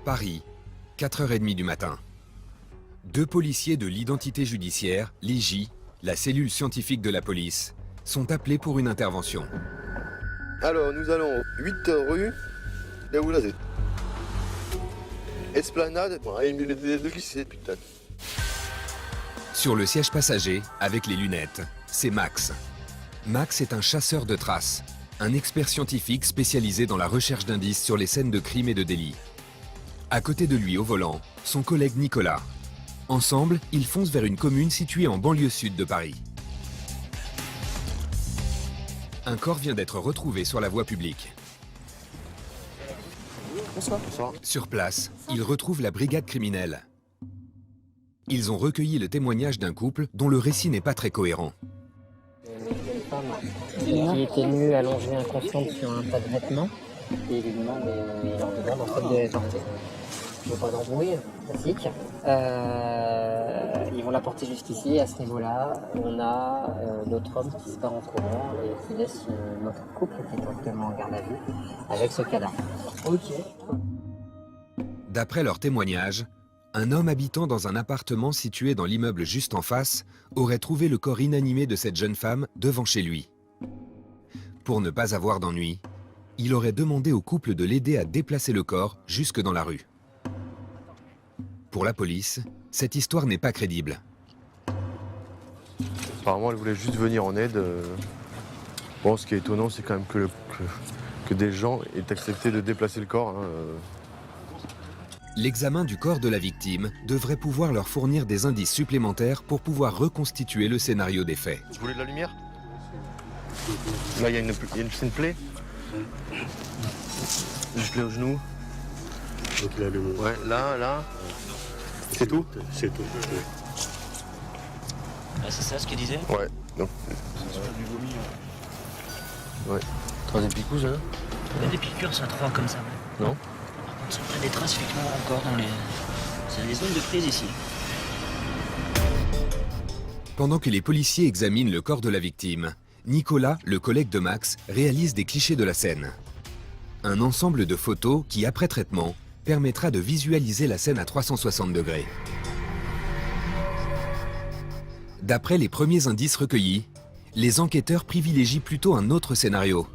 Paris, 4h30 du matin. Deux policiers de l'identité judiciaire, l'IJ, la cellule scientifique de la police, sont appelés pour une intervention. Alors, nous allons 8 rue des Oulazés. Esplanade, de lycée, putain. Sur le siège passager, avec les lunettes, c'est Max. Max est un chasseur de traces, un expert scientifique spécialisé dans la recherche d'indices sur les scènes de crimes et de délits. À côté de lui, au volant, son collègue Nicolas. Ensemble, ils foncent vers une commune située en banlieue sud de Paris. Un corps vient d'être retrouvé sur la voie publique. Bonsoir. Bonsoir. Sur place, ils retrouvent la brigade criminelle. Ils ont recueilli le témoignage d'un couple dont le récit n'est pas très cohérent. Une femme qui était nue allongée inconsciente sur un tas de vêtements et il lui demande et leur demande en fait de porter. Je veux pas d'embrouille, classique. Ils vont la porter jusqu'ici. À ce niveau-là, on a l'autre homme qui se part en courant et qui laisse notre couple qui est actuellement en garde à vue avec ce cadavre. Ok. D'après leur témoignage, un homme habitant dans un appartement situé dans l'immeuble juste en face aurait trouvé le corps inanimé de cette jeune femme devant chez lui. Pour ne pas avoir d'ennui, il aurait demandé au couple de l'aider à déplacer le corps jusque dans la rue. Pour la police, cette histoire n'est pas crédible. Apparemment, elle voulait juste venir en aide. Bon, ce qui est étonnant, c'est quand même que des gens aient accepté de déplacer le corps. L'examen du corps de la victime devrait pouvoir leur fournir des indices supplémentaires pour pouvoir reconstituer le scénario des faits. Vous voulez de la lumière? Là, il y a une plaie. Juste là au genou. Donc là, Ouais, là. C'est tout? C'est tout. Ah, c'est ça ce qu'il disait? Ouais. Donc, ouais. Troisième picouse, là? Il y a des piqûres, ça, 3 comme ça. Non. Par contre, ça fait des traces effectivement encore dans les... C'est les zones de prise ici. Pendant que les policiers examinent le corps de la victime, Nicolas, le collègue de Max, réalise des clichés de la scène. Un ensemble de photos qui, après traitement, permettra de visualiser la scène à 360 degrés. D'après les premiers indices recueillis, les enquêteurs privilégient plutôt un autre scénario.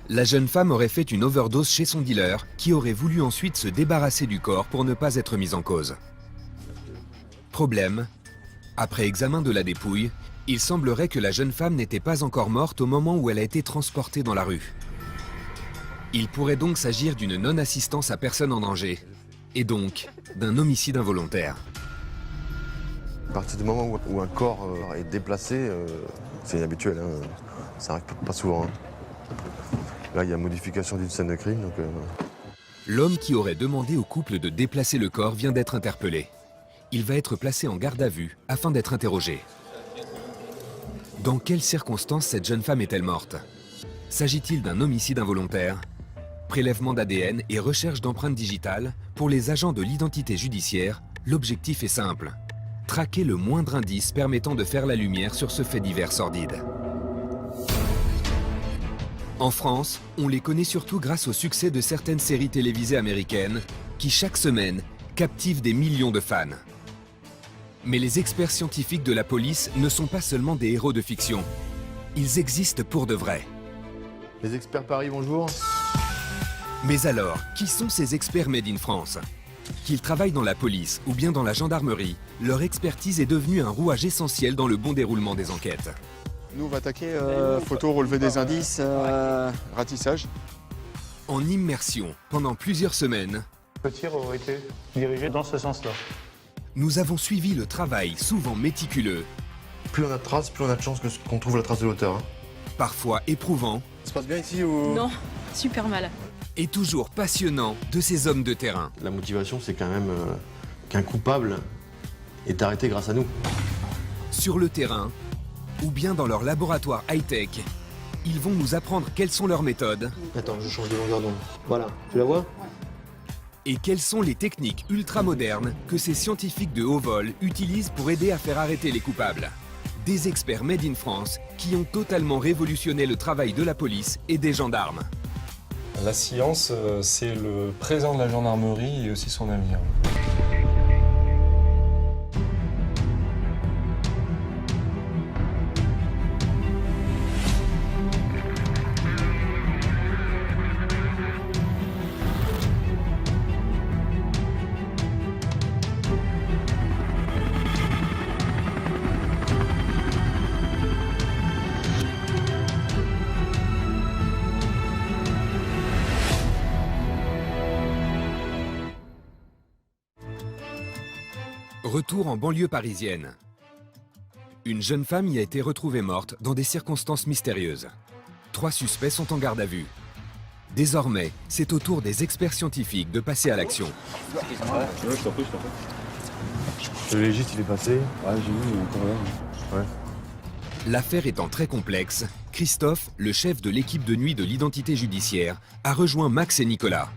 La jeune femme aurait fait une overdose chez son dealer qui aurait voulu ensuite se débarrasser du corps pour ne pas être mise en cause. Problème, après examen de la dépouille, il semblerait que la jeune femme n'était pas encore morte au moment où elle a été transportée dans la rue. Il pourrait donc s'agir d'une non-assistance à personne en danger, et donc d'un homicide involontaire. À partir du moment où un corps est déplacé, c'est inhabituel, hein. Ça n'arrive pas souvent. Hein. Là, il y a modification d'une scène de crime, donc... L'homme qui aurait demandé au couple de déplacer le corps vient d'être interpellé. Il va être placé en garde à vue afin d'être interrogé. Dans quelles circonstances cette jeune femme est-elle morte? S'agit-il d'un homicide involontaire? Prélèvement d'ADN et recherche d'empreintes digitales, pour les agents de l'identité judiciaire, l'objectif est simple. Traquer le moindre indice permettant de faire la lumière sur ce fait divers sordide. En France, on les connaît surtout grâce au succès de certaines séries télévisées américaines qui, chaque semaine, captivent des millions de fans. Mais les experts scientifiques de la police ne sont pas seulement des héros de fiction. Ils existent pour de vrai. Les experts Paris, bonjour. Mais alors, qui sont ces experts made in France? Qu'ils travaillent dans la police ou bien dans la gendarmerie, leur expertise est devenue un rouage essentiel dans le bon déroulement des enquêtes. Nous, on va attaquer photo, relevé des indices, ratissage. En immersion, pendant plusieurs semaines, Le tir aurait été dirigé dans ce sens-là. nous avons suivi le travail souvent méticuleux, Plus on a de traces, plus on a de chances qu'on trouve la trace de l'auteur. Hein. parfois éprouvant Ça se passe bien ici ou... Non, super mal. et toujours passionnant de ces hommes de terrain. La motivation, c'est quand même qu'un coupable est arrêté grâce à nous. Sur le terrain, ou bien dans leur laboratoire high-tech, ils vont nous apprendre quelles sont leurs méthodes Attends, je change de longueur d'onde. Voilà, tu la vois? et quelles sont les techniques ultra-modernes que ces scientifiques de haut vol utilisent pour aider à faire arrêter les coupables. Des experts made in France qui ont totalement révolutionné le travail de la police et des gendarmes. La science, c'est le présent de la gendarmerie et aussi son avenir. Retour en banlieue parisienne. Une jeune femme y a été retrouvée morte dans des circonstances mystérieuses. 3 suspects sont en garde à vue. Désormais, c'est au tour des experts scientifiques de passer à l'action. Le légiste, il est passé. Ouais, j'ai vu, il est encore là. Ouais. L'affaire étant très complexe, Christophe, le chef de l'équipe de nuit de l'identité judiciaire, a rejoint Max et Nicolas.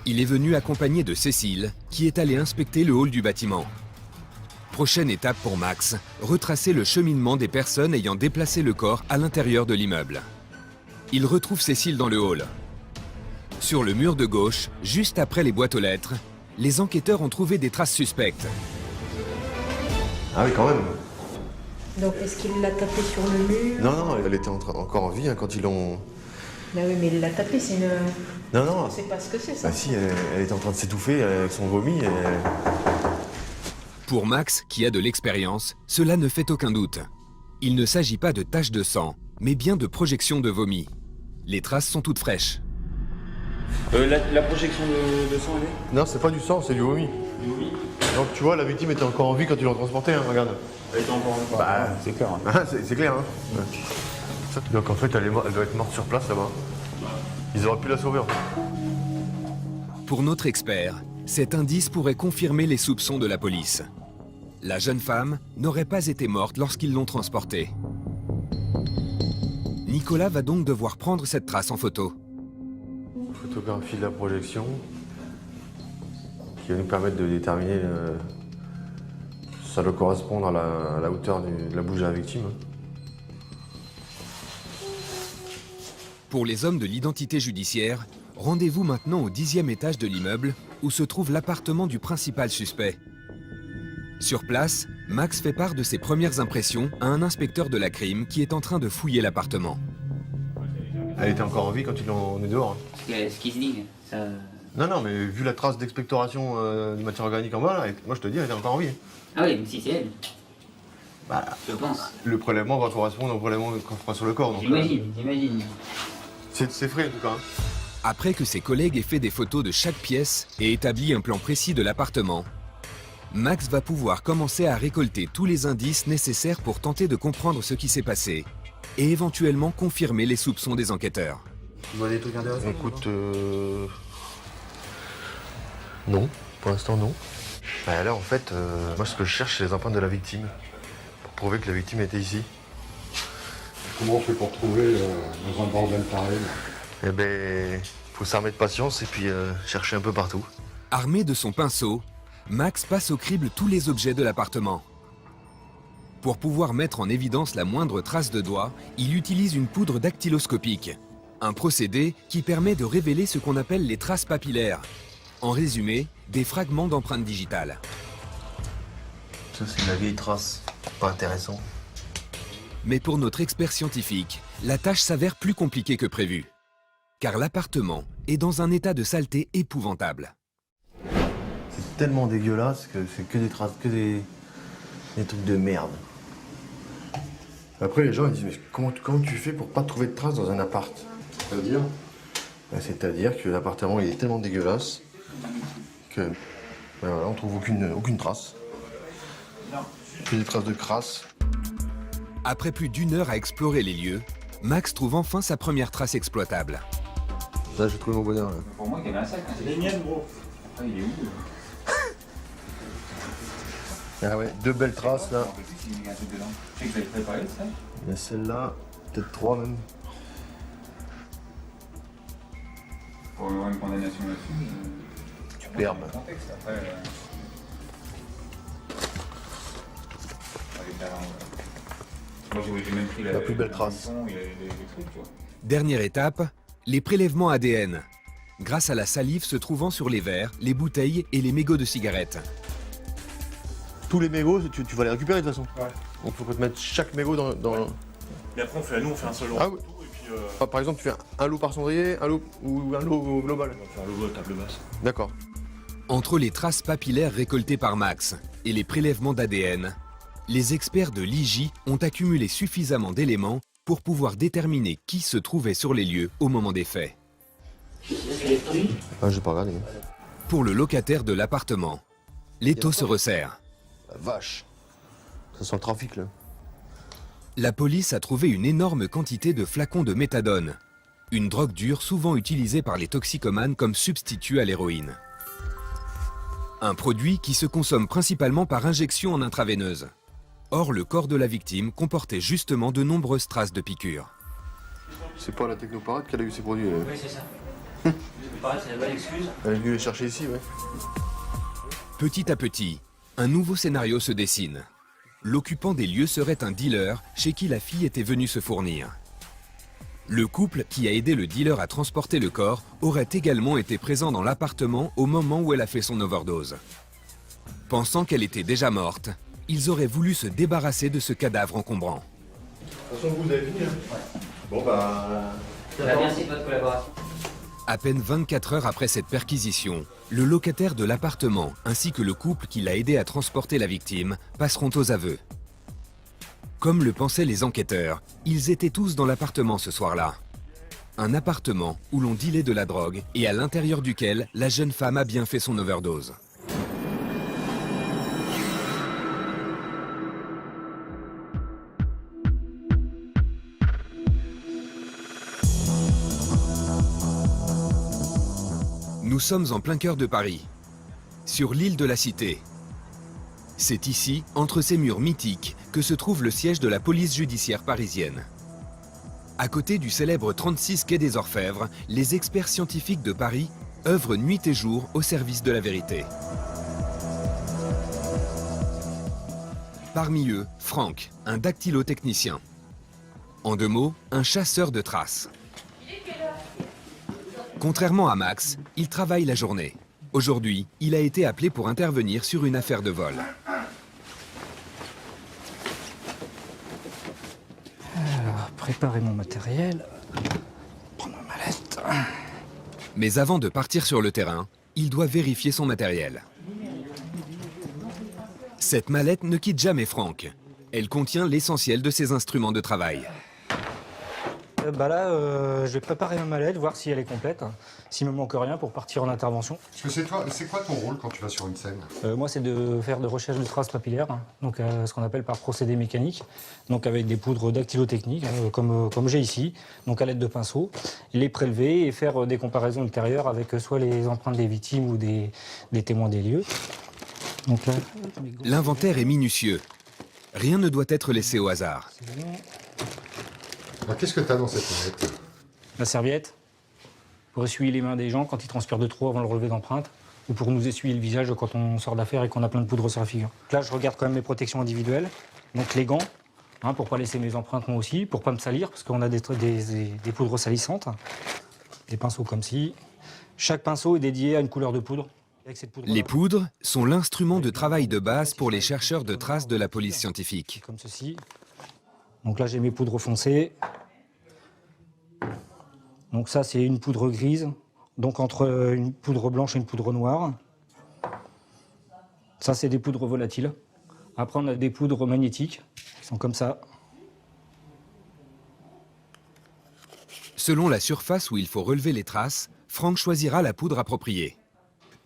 Il est venu accompagné de Cécile, qui est allée inspecter le hall du bâtiment. Prochaine étape pour Max, retracer le cheminement des personnes ayant déplacé le corps à l'intérieur de l'immeuble. Il retrouve Cécile dans le hall. Sur le mur de gauche, juste après les boîtes aux lettres, les enquêteurs ont trouvé des traces suspectes. Ah oui, quand même. Donc est-ce qu'il l'a tapé sur le mur? Non, elle était encore en vie hein, quand ils l'ont... Bah oui, mais il l'a tapé, c'est une... Non. On sait pas ce que c'est, ça. Bah si, elle était en train de s'étouffer avec son vomi. Pour Max, qui a de l'expérience, cela ne fait aucun doute. Il ne s'agit pas de taches de sang, mais bien de projections de vomi. Les traces sont toutes fraîches. La projection de sang, elle est? Non, c'est pas du sang, c'est du vomi. Du vomi? Donc tu vois, la victime était encore en vie quand ils l'ont transportée, hein, regarde. Elle était encore en vie. Bah, c'est clair. Hein. Ah, c'est clair, hein. Ouais. Donc en fait, elle doit être morte sur place là-bas. Ils auraient pu la sauver. En fait. Pour notre expert, cet indice pourrait confirmer les soupçons de la police. La jeune femme n'aurait pas été morte lorsqu'ils l'ont transportée. Nicolas va donc devoir prendre cette trace en photo. Photographie de la projection qui va nous permettre de déterminer ça doit correspondre à la hauteur de la bouche de la victime. Pour les hommes de l'identité judiciaire, rendez-vous maintenant au 10e étage de l'immeuble où se trouve l'appartement du principal suspect. Sur place, Max fait part de ses premières impressions à un inspecteur de la crime qui est en train de fouiller l'appartement. Elle était encore en vie quand ils l'ont emmenée dehors. Ce qui se dit, ça... Non, mais vu la trace d'expectoration de matière organique en bas, là, moi je te dis, elle était encore en vie. Ah oui, donc si c'est elle, Bah, je pense. le prélèvement va correspondre au prélèvement qu'on fera sur le corps. J'imagine. C'est frais en tout cas. Hein. Après que ses collègues aient fait des photos de chaque pièce et établi un plan précis de l'appartement, Max va pouvoir commencer à récolter tous les indices nécessaires pour tenter de comprendre ce qui s'est passé et éventuellement confirmer les soupçons des enquêteurs. Tu vois des trucs intéressants? Écoute, non, pour l'instant non. Bah, là en fait, moi ce que je cherche c'est les empreintes de la victime pour prouver que la victime était ici. Comment on fait pour trouver dans un bordel pareil? Eh ben, faut s'armer de patience et puis chercher un peu partout. Armé de son pinceau, Max passe au crible tous les objets de l'appartement. Pour pouvoir mettre en évidence la moindre trace de doigt, il utilise une poudre dactyloscopique, un procédé qui permet de révéler ce qu'on appelle les traces papillaires. En résumé, des fragments d'empreintes digitales. Ça c'est de la vieille trace, pas intéressant. Mais pour notre expert scientifique, la tâche s'avère plus compliquée que prévu. Car l'appartement est dans un état de saleté épouvantable. C'est tellement dégueulasse que c'est que des traces, que des trucs de merde. Après les gens ils disent mais comment tu fais pour pas trouver de traces dans un appart? C'est-à-dire? Ben, c'est-à-dire que l'appartement il est tellement dégueulasse que ben, voilà, on trouve aucune trace. Que des traces de crasse. Après plus d'1 heure à explorer les lieux, Max trouve enfin sa première trace exploitable. Là j'ai trouvé mon bonheur. Là. Pour moi, il y avait un sac. C'est les miennes, gros. Ah, il est où? Ah ouais, 2 belles traces là. Il y a un truc dedans. Je sais que vous avez préparé ça. Il y a celle-là, peut-être 3 même. Pour avoir une condamnation là-dessus. Superbe. Contexte après. Moi j'ai même pris la plus belle trace. Les trucs, tu vois. Dernière étape, les prélèvements ADN. grâce à la salive se trouvant sur les verres, les bouteilles et les mégots de cigarettes. Tous les mégots, tu vas les récupérer de toute façon. Ouais. Donc il faut te mettre chaque mégot dans... Mais après, on fait un seul lot. Ah oui. Et puis, Ah, par exemple, tu fais un lot par cendrier, un lot ou un lot global. on va faire le lot à table basse. D'accord. Entre les traces papillaires récoltées par Max et les prélèvements d'ADN, les experts de l'IJ ont accumulé suffisamment d'éléments pour pouvoir déterminer qui se trouvait sur les lieux au moment des faits. Ah, j'ai pas regardé. Pour le locataire de l'appartement, l'étau se resserre. La vache. Ça sent le trafic là. La police a trouvé une énorme quantité de flacons de méthadone, une drogue dure souvent utilisée par les toxicomanes comme substitut à l'héroïne. Un produit qui se consomme principalement par injection en intraveineuse. Or, le corps de la victime comportait justement de nombreuses traces de piqûres. C'est pas la technoparade qu'elle a eu ces produits. Oui, c'est ça. Pareil, c'est la bonne excuse. Elle est venue les chercher ici, ouais. Petit à petit, un nouveau scénario se dessine. L'occupant des lieux serait un dealer chez qui la fille était venue se fournir. Le couple qui a aidé le dealer à transporter le corps aurait également été présent dans l'appartement au moment où elle a fait son overdose. Pensant qu'elle était déjà morte, ils auraient voulu se débarrasser de ce cadavre encombrant. De toute façon, vous avez fini, hein. Bon, bah... Merci de votre collaboration. À peine 24 heures après cette perquisition, le locataire de l'appartement ainsi que le couple qui l'a aidé à transporter la victime passeront aux aveux. Comme le pensaient les enquêteurs, ils étaient tous dans l'appartement ce soir-là. Un appartement où l'on dealait de la drogue et à l'intérieur duquel la jeune femme a bien fait son overdose. Nous sommes en plein cœur de Paris, sur l'île de la Cité. C'est ici, entre ces murs mythiques, que se trouve le siège de la police judiciaire parisienne. À côté du célèbre 36 quai des Orfèvres, les experts scientifiques de Paris œuvrent nuit et jour au service de la vérité. Parmi eux, Franck, un dactylotechnicien. En 2 mots, un chasseur de traces. Contrairement à Max, il travaille la journée. Aujourd'hui, il a été appelé pour intervenir sur une affaire de vol. Alors, préparer mon matériel, prendre ma mallette. Mais avant de partir sur le terrain, il doit vérifier son matériel. Cette mallette ne quitte jamais Franck. Elle contient l'essentiel de ses instruments de travail. Je vais préparer ma mallette, voir si elle est complète, s'il me manque rien pour partir en intervention. Parce que c'est quoi ton rôle quand tu vas sur une scène? Moi, c'est de faire de recherche de traces papillaires, donc ce qu'on appelle par procédé mécanique, donc avec des poudres dactylotechniques, comme j'ai ici, donc à l'aide de pinceaux, les prélever et faire des comparaisons ultérieures avec soit les empreintes des victimes ou des témoins des lieux. Donc là, l'inventaire est minutieux. Rien ne doit être laissé au hasard. Alors, qu'est-ce que tu as dans cette mallette? La serviette, pour essuyer les mains des gens quand ils transpirent de trop avant le relevé d'empreintes, ou pour nous essuyer le visage quand on sort d'affaire et qu'on a plein de poudre sur la figure. Là, je regarde quand même mes protections individuelles, donc les gants, pour pas laisser mes empreintes moi aussi, pour pas me salir, parce qu'on a des poudres salissantes, des pinceaux comme ci. Chaque pinceau est dédié à une couleur de poudre. Les poudres sont l'instrument de travail de base pour les chercheurs de traces de la police scientifique. Comme ceci. Donc là, j'ai mes poudres foncées. Donc ça, c'est une poudre grise. Donc entre une poudre blanche et une poudre noire. Ça, c'est des poudres volatiles. Après, on a des poudres magnétiques, qui sont comme ça. Selon la surface où il faut relever les traces, Franck choisira la poudre appropriée.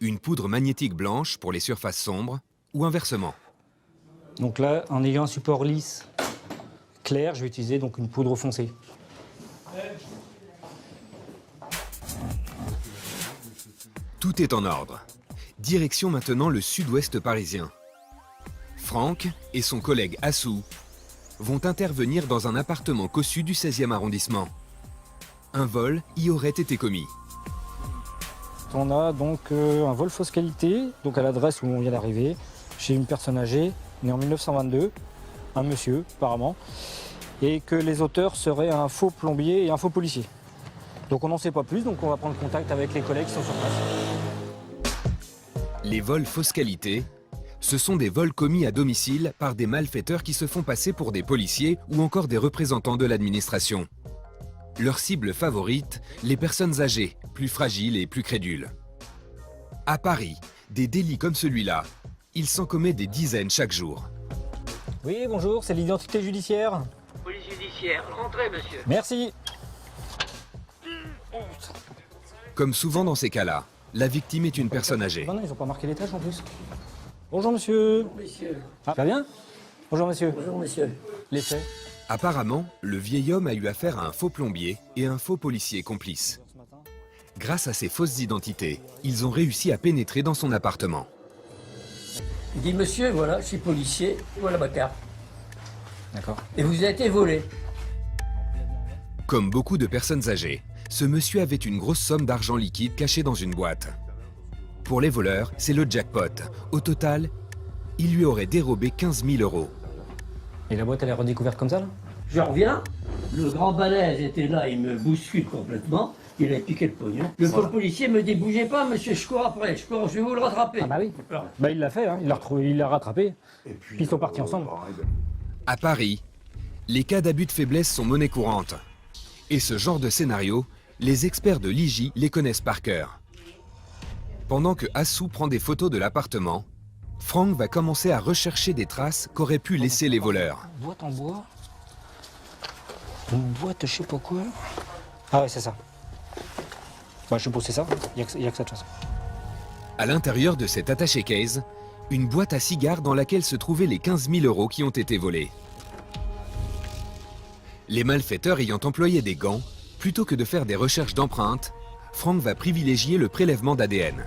Une poudre magnétique blanche pour les surfaces sombres, ou inversement. Donc là, en ayant un support lisse clair, je vais utiliser donc une poudre foncée. Tout est en ordre. Direction maintenant le sud-ouest parisien. Franck et son collègue Assou vont intervenir dans un appartement cossu du 16e arrondissement. Un vol y aurait été commis. On a donc un vol fausse qualité, donc à l'adresse où on vient d'arriver, chez une personne âgée, née en 1922, un monsieur apparemment, et que les auteurs seraient un faux plombier et un faux policier. Donc on n'en sait pas plus, donc on va prendre contact avec les collègues qui sont sur place. Les vols fausse qualité, ce sont des vols commis à domicile par des malfaiteurs qui se font passer pour des policiers ou encore des représentants de l'administration. Leur cible favorite, les personnes âgées, plus fragiles et plus crédules. À Paris, des délits comme celui-là, il s'en commet des dizaines chaque jour. Oui, bonjour, c'est l'identité judiciaire. Police judiciaire, rentrez monsieur. Merci. Comme souvent dans ces cas-là, la victime est une personne âgée. Non, ils n'ont pas marqué les tâches en plus. Bonjour monsieur. Monsieur. Ah, ça va bien? Bonjour monsieur. Bonjour monsieur. Les faits. Apparemment, le vieil homme a eu affaire à un faux plombier et un faux policier complice. Grâce à ces fausses identités, ils ont réussi à pénétrer dans son appartement. Il dit monsieur, voilà, je suis policier, voilà ma carte. D'accord. Et vous avez été volé. Comme beaucoup de personnes âgées, ce monsieur avait une grosse somme d'argent liquide cachée dans une boîte. Pour les voleurs, c'est le jackpot. Au total, il lui aurait dérobé 15 000 €. Et la boîte, elle est redécouverte comme ça, là? Je reviens, le grand balèze était là, il me bouscule complètement, il a piqué le pognon. Le pauvre policier me dit, bougez pas monsieur, je cours après, je vais vous le rattraper. Ah bah oui. Bah il l'a fait, hein. Il l'a retrouvé, il l'a rattrapé. Puis ils sont partis ensemble. À Paris, les cas d'abus de faiblesse sont monnaie courante. Et ce genre de scénario, les experts de l'IJ les connaissent par cœur. Pendant que Assou prend des photos de l'appartement, Franck va commencer à rechercher des traces qu'auraient pu laisser les voleurs. Une boîte en bois. Une boîte, je sais pas quoi. Ah ouais, c'est ça. Bah je suppose que c'est ça. Il y a que ça de toute façon. À l'intérieur de cet attaché case, une boîte à cigares dans laquelle se trouvaient les 15 000 € qui ont été volés. Les malfaiteurs ayant employé des gants, plutôt que de faire des recherches d'empreintes, Franck va privilégier le prélèvement d'ADN.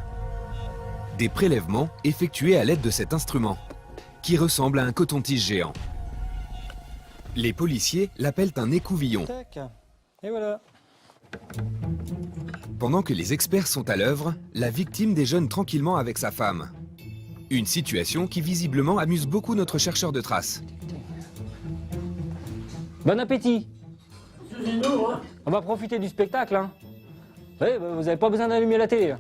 Des prélèvements effectués à l'aide de cet instrument, qui ressemble à un coton-tige géant. Les policiers l'appellent un écouvillon. Tac. Et voilà. Pendant que les experts sont à l'œuvre, la victime déjeune tranquillement avec sa femme. Une situation qui visiblement amuse beaucoup notre chercheur de traces. Bon appétit. On va profiter du spectacle, hein. Ouais, bah, vous n'avez pas besoin d'allumer la télé.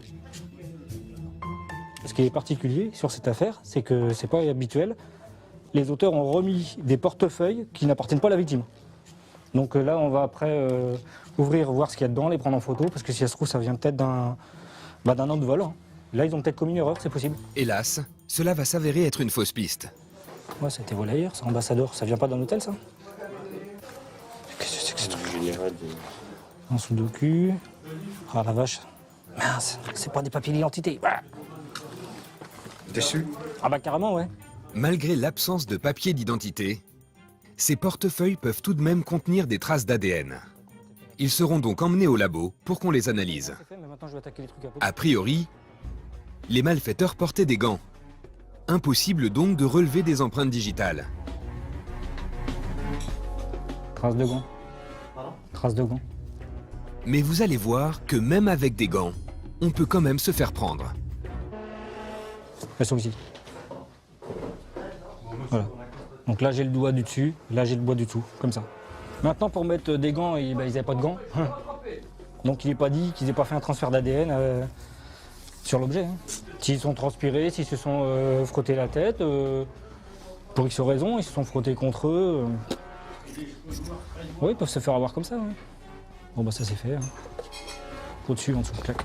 Ce qui est particulier sur cette affaire, c'est que c'est pas habituel. Les auteurs ont remis des portefeuilles qui n'appartiennent pas à la victime. Donc là, on va après ouvrir, voir ce qu'il y a dedans, les prendre en photo, parce que si ça se trouve, ça vient peut-être d'un autre vol. Hein. Là, ils ont peut-être commis une erreur, c'est possible. Hélas, cela va s'avérer être une fausse piste. Ouais, c'était volé ailleurs, c'est ambassadeur. Ça vient pas d'un hôtel, ça? Qu'est-ce que c'est que ce truc? Un sudoku. Ah la vache. Mince, c'est pas des papiers d'identité. Déçu? Ah bah carrément, ouais. Malgré l'absence de papier d'identité, ces portefeuilles peuvent tout de même contenir des traces d'ADN. Ils seront donc emmenés au labo pour qu'on les analyse. C'est fait, mais maintenant je vais attaquer les trucs un peu. A priori, les malfaiteurs portaient des gants. Impossible donc de relever des empreintes digitales. Traces de gants. Traces de gants. Mais vous allez voir que même avec des gants, on peut quand même se faire prendre. Elles sont ici. Voilà. Donc là j'ai le doigt du dessus, là j'ai le doigt du dessous, comme ça. Maintenant pour mettre des gants, ils n'avaient pas de gants. Donc il n'est pas dit qu'ils n'aient pas fait un transfert d'ADN sur l'objet. Hein. S'ils sont transpirés, s'ils se sont frottés la tête, pour X raisons, ils se sont frottés contre eux. Oui, ils peuvent se faire avoir comme ça. Hein. Bon bah ça c'est fait. Hein. Au-dessus, en dessous, clac.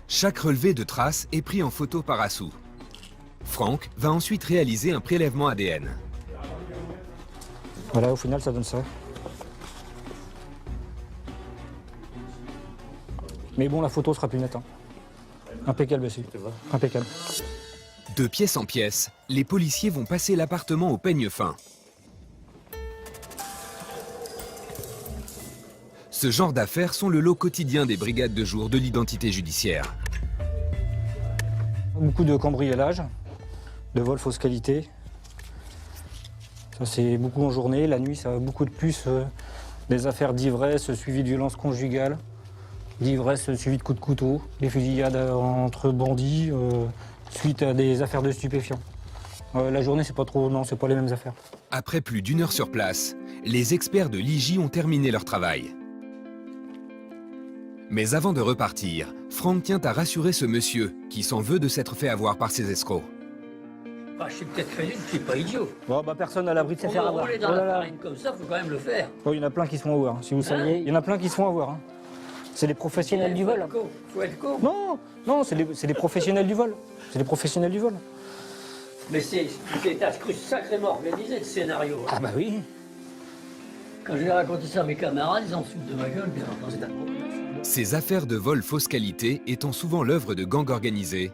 Chaque relevé de traces est pris en photo par Assou. Franck va ensuite réaliser un prélèvement ADN. Voilà, au final ça donne ça. Mais bon, la photo sera plus nette. Hein. Impeccable aussi. Impeccable. De pièce en pièce, les policiers vont passer l'appartement au peigne fin. Ce genre d'affaires sont le lot quotidien des brigades de jour de l'identité judiciaire. Beaucoup de cambriolage, de vols fausse qualité. Ça c'est beaucoup en journée, la nuit ça va beaucoup de plus des affaires d'ivresse suivies de violences conjugales, d'ivresse suivies de coups de couteau, des fusillades entre bandits, suite à des affaires de stupéfiants. La journée, c'est pas trop... Non, c'est pas les mêmes affaires. Après plus d'1 heure sur place, les experts de l'IJ ont terminé leur travail. Mais avant de repartir, Franck tient à rassurer ce monsieur qui s'en veut de s'être fait avoir par ces escrocs. Ah, je suis peut-être crédule, je suis pas idiot. Bon, bah personne à l'abri de se faire avoir. Rouler dans la farine comme ça, faut quand même le faire. Oh, il y en a plein qui se font avoir, hein. Si vous saviez, il y en a plein qui se font avoir. Hein. C'est les professionnels du vol. Faut être con. Non, non, c'est les professionnels du vol. C'est les professionnels du vol. Mais t'as cru sacrément organisé le scénario. Hein. Ah bah oui. Quand je vais raconter ça à mes camarades, ils en foutent de ma gueule, bien entendu. Ces affaires de vol fausse qualité étant souvent l'œuvre de gangs organisés,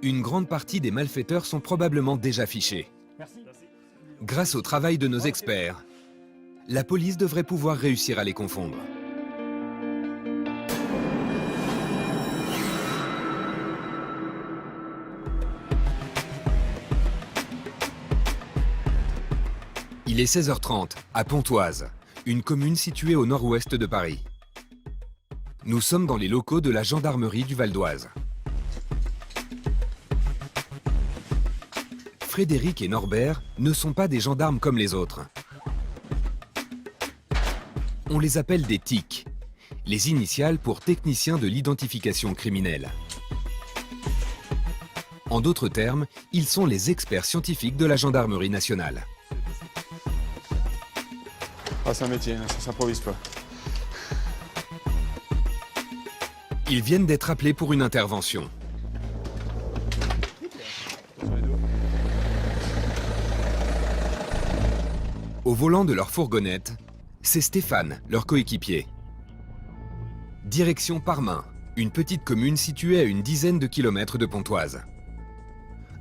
une grande partie des malfaiteurs sont probablement déjà fichés. Grâce au travail de nos experts, la police devrait pouvoir réussir à les confondre. Il est 16h30, à Pontoise, une commune située au nord-ouest de Paris. Nous sommes dans les locaux de la gendarmerie du Val d'Oise. Frédéric et Norbert ne sont pas des gendarmes comme les autres. On les appelle des TIC, les initiales pour techniciens de l'identification criminelle. En d'autres termes, ils sont les experts scientifiques de la gendarmerie nationale. Ah, c'est un métier, ça s'improvise pas. Ils viennent d'être appelés pour une intervention. Au volant de leur fourgonnette, c'est Stéphane, leur coéquipier. Direction Parmain, une petite commune située à une dizaine de kilomètres de Pontoise.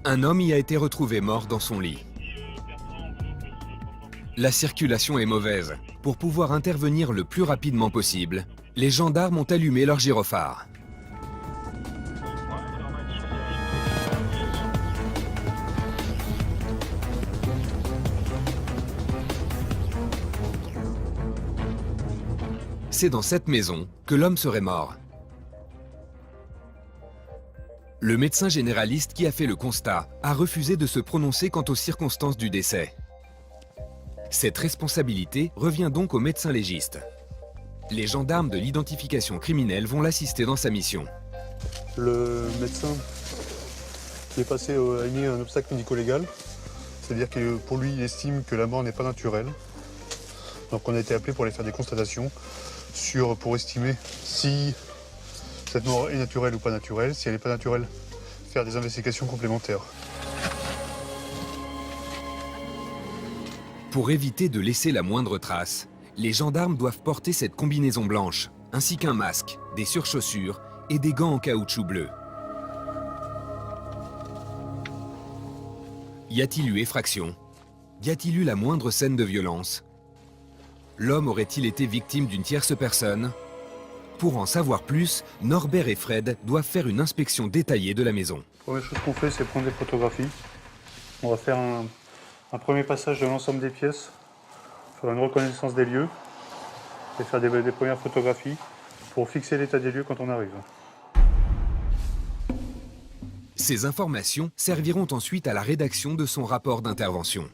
Un homme y a été retrouvé mort dans son lit. La circulation est mauvaise. Pour pouvoir intervenir le plus rapidement possible, les gendarmes ont allumé leur gyrophare. C'est dans cette maison que l'homme serait mort. Le médecin généraliste qui a fait le constat a refusé de se prononcer quant aux circonstances du décès. Cette responsabilité revient donc au médecin légiste. Les gendarmes de l'identification criminelle vont l'assister dans sa mission. Le médecin qui est passé a mis un obstacle médico-légal, c'est-à-dire que pour lui, il estime que la mort n'est pas naturelle. Donc on a été appelé pour aller faire des constatations pour estimer si cette mort est naturelle ou pas naturelle. Si elle n'est pas naturelle, faire des investigations complémentaires. Pour éviter de laisser la moindre trace, les gendarmes doivent porter cette combinaison blanche, ainsi qu'un masque, des surchaussures et des gants en caoutchouc bleu. Y a-t-il eu effraction? Y a-t-il eu la moindre scène de violence? L'homme aurait-il été victime d'une tierce personne? Pour en savoir plus, Norbert et Fred doivent faire une inspection détaillée de la maison. La première chose qu'on fait, c'est prendre des photographies. On va faire un premier passage de l'ensemble des pièces, faire une reconnaissance des lieux et faire des premières photographies pour fixer l'état des lieux quand on arrive. Ces informations serviront ensuite à la rédaction de son rapport d'intervention.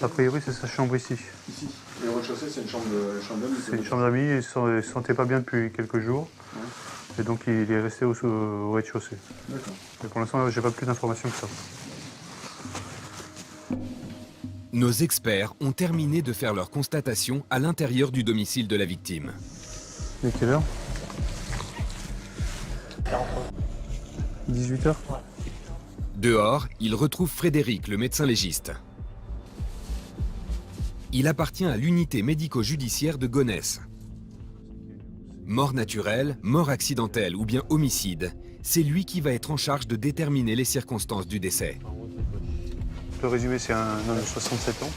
A priori, c'est sa chambre ici. Ici. Et au rez-de-chaussée, c'est une chambre d'amis. C'est une chambre d'amis, il ne se sentait pas bien depuis quelques jours. Ouais. Et donc il est resté au rez-de-chaussée. D'accord. Mais pour l'instant, j'ai pas plus d'informations que ça. Nos experts ont terminé de faire leur constatation à l'intérieur du domicile de la victime. Il est quelle heure 18h. Dehors, ils retrouvent Frédéric, le médecin légiste. Il appartient à l'unité médico-judiciaire de Gonesse. Mort naturelle, mort accidentelle ou bien homicide, c'est lui qui va être en charge de déterminer les circonstances du décès. Le résumé, c'est un homme de 67 ans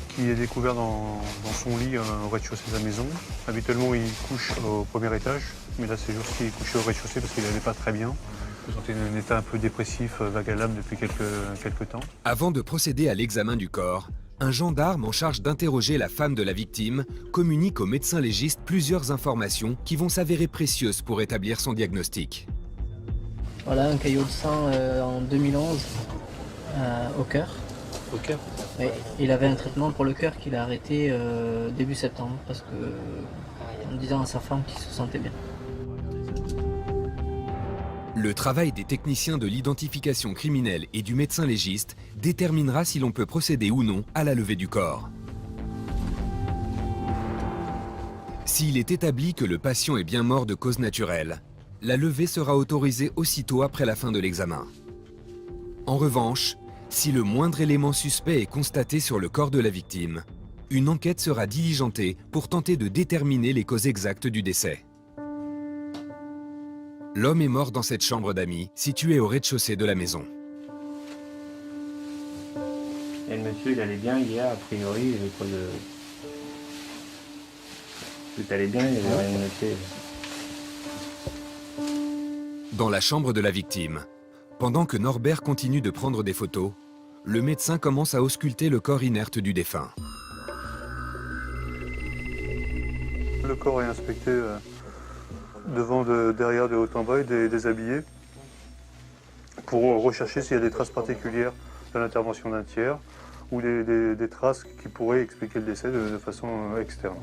qui est découvert dans son lit au rez-de-chaussée de la maison. Habituellement, il couche au premier étage, mais là, c'est juste qu'il est couché au rez-de-chaussée parce qu'il n'allait pas très bien. Il sentait un état un peu dépressif, vagalable depuis quelques temps. Avant de procéder à l'examen du corps, un gendarme en charge d'interroger la femme de la victime communique au médecin légiste plusieurs informations qui vont s'avérer précieuses pour établir son diagnostic. Voilà, un caillot de sang en 2011 au cœur. Au cœur. Oui, il avait un traitement pour le cœur qu'il a arrêté début septembre parce que en disant à sa femme qu'il se sentait bien. Le travail des techniciens de l'identification criminelle et du médecin légiste déterminera si l'on peut procéder ou non à la levée du corps. S'il est établi que le patient est bien mort de cause naturelle, la levée sera autorisée aussitôt après la fin de l'examen. En revanche, si le moindre élément suspect est constaté sur le corps de la victime, une enquête sera diligentée pour tenter de déterminer les causes exactes du décès. L'homme est mort dans cette chambre d'amis, située au rez-de-chaussée de la maison. Et le monsieur, il allait bien hier, a priori, il n'y avait pas de... Tout allait bien, il n'y avait rien de noté. Dans la chambre de la victime, pendant que Norbert continue de prendre des photos, le médecin commence à ausculter le corps inerte du défunt. Le corps est inspecté devant, derrière, de haut en bas et déshabillé pour rechercher s'il y a des traces particulières de l'intervention d'un tiers ou des traces qui pourraient expliquer le décès de façon externe.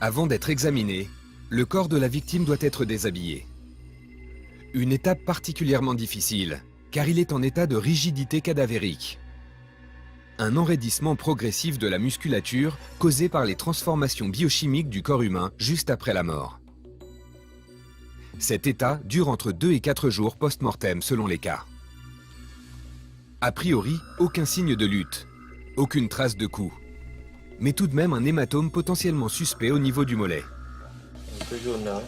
Avant d'être examiné, le corps de la victime doit être déshabillé. Une étape particulièrement difficile, car il est en état de rigidité cadavérique. Un enraidissement progressif de la musculature causé par les transformations biochimiques du corps humain juste après la mort. Cet état dure entre 2 et 4 jours post-mortem selon les cas. A priori, aucun signe de lutte, aucune trace de coup, mais tout de même un hématome potentiellement suspect au niveau du mollet. Un peu jaune là.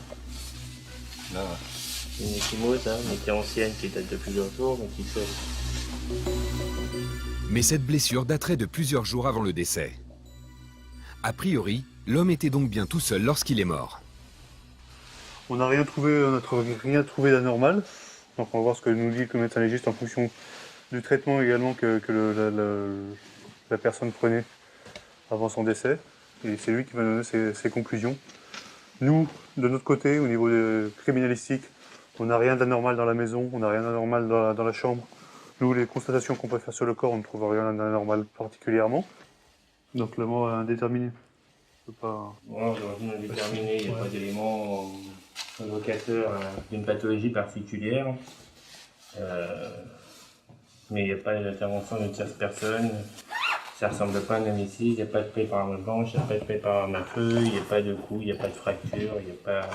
Là, ouais. Une échymose, hein, mais qui est ancienne, qui date de plusieurs jours, mais qui fait. Mais cette blessure daterait de plusieurs jours avant le décès. A priori, l'homme était donc bien tout seul lorsqu'il est mort. On n'a rien trouvé d'anormal. Donc on va voir ce que nous dit le médecin légiste en fonction du traitement également que la personne prenait avant son décès. Et c'est lui qui va donner ses conclusions. Nous, de notre côté, au niveau criminalistique, on n'a rien d'anormal dans la maison, on n'a rien d'anormal dans la chambre. Nous, les constatations qu'on peut faire sur le corps, on ne trouve rien d'anormal particulièrement. Donc la mort est indéterminée. On peut pas... Bon, d'origine indéterminée, il n'y a pas d'élément invocateur d'une pathologie particulière. Mais il n'y a pas d'intervention de tierce personne. Ça ne ressemble pas à un homicide, il n'y a pas de plaie par arme blanche, il n'y a pas de plaie par arme à feu, il n'y a pas de coup, il n'y a pas de fracture, il n'y a pas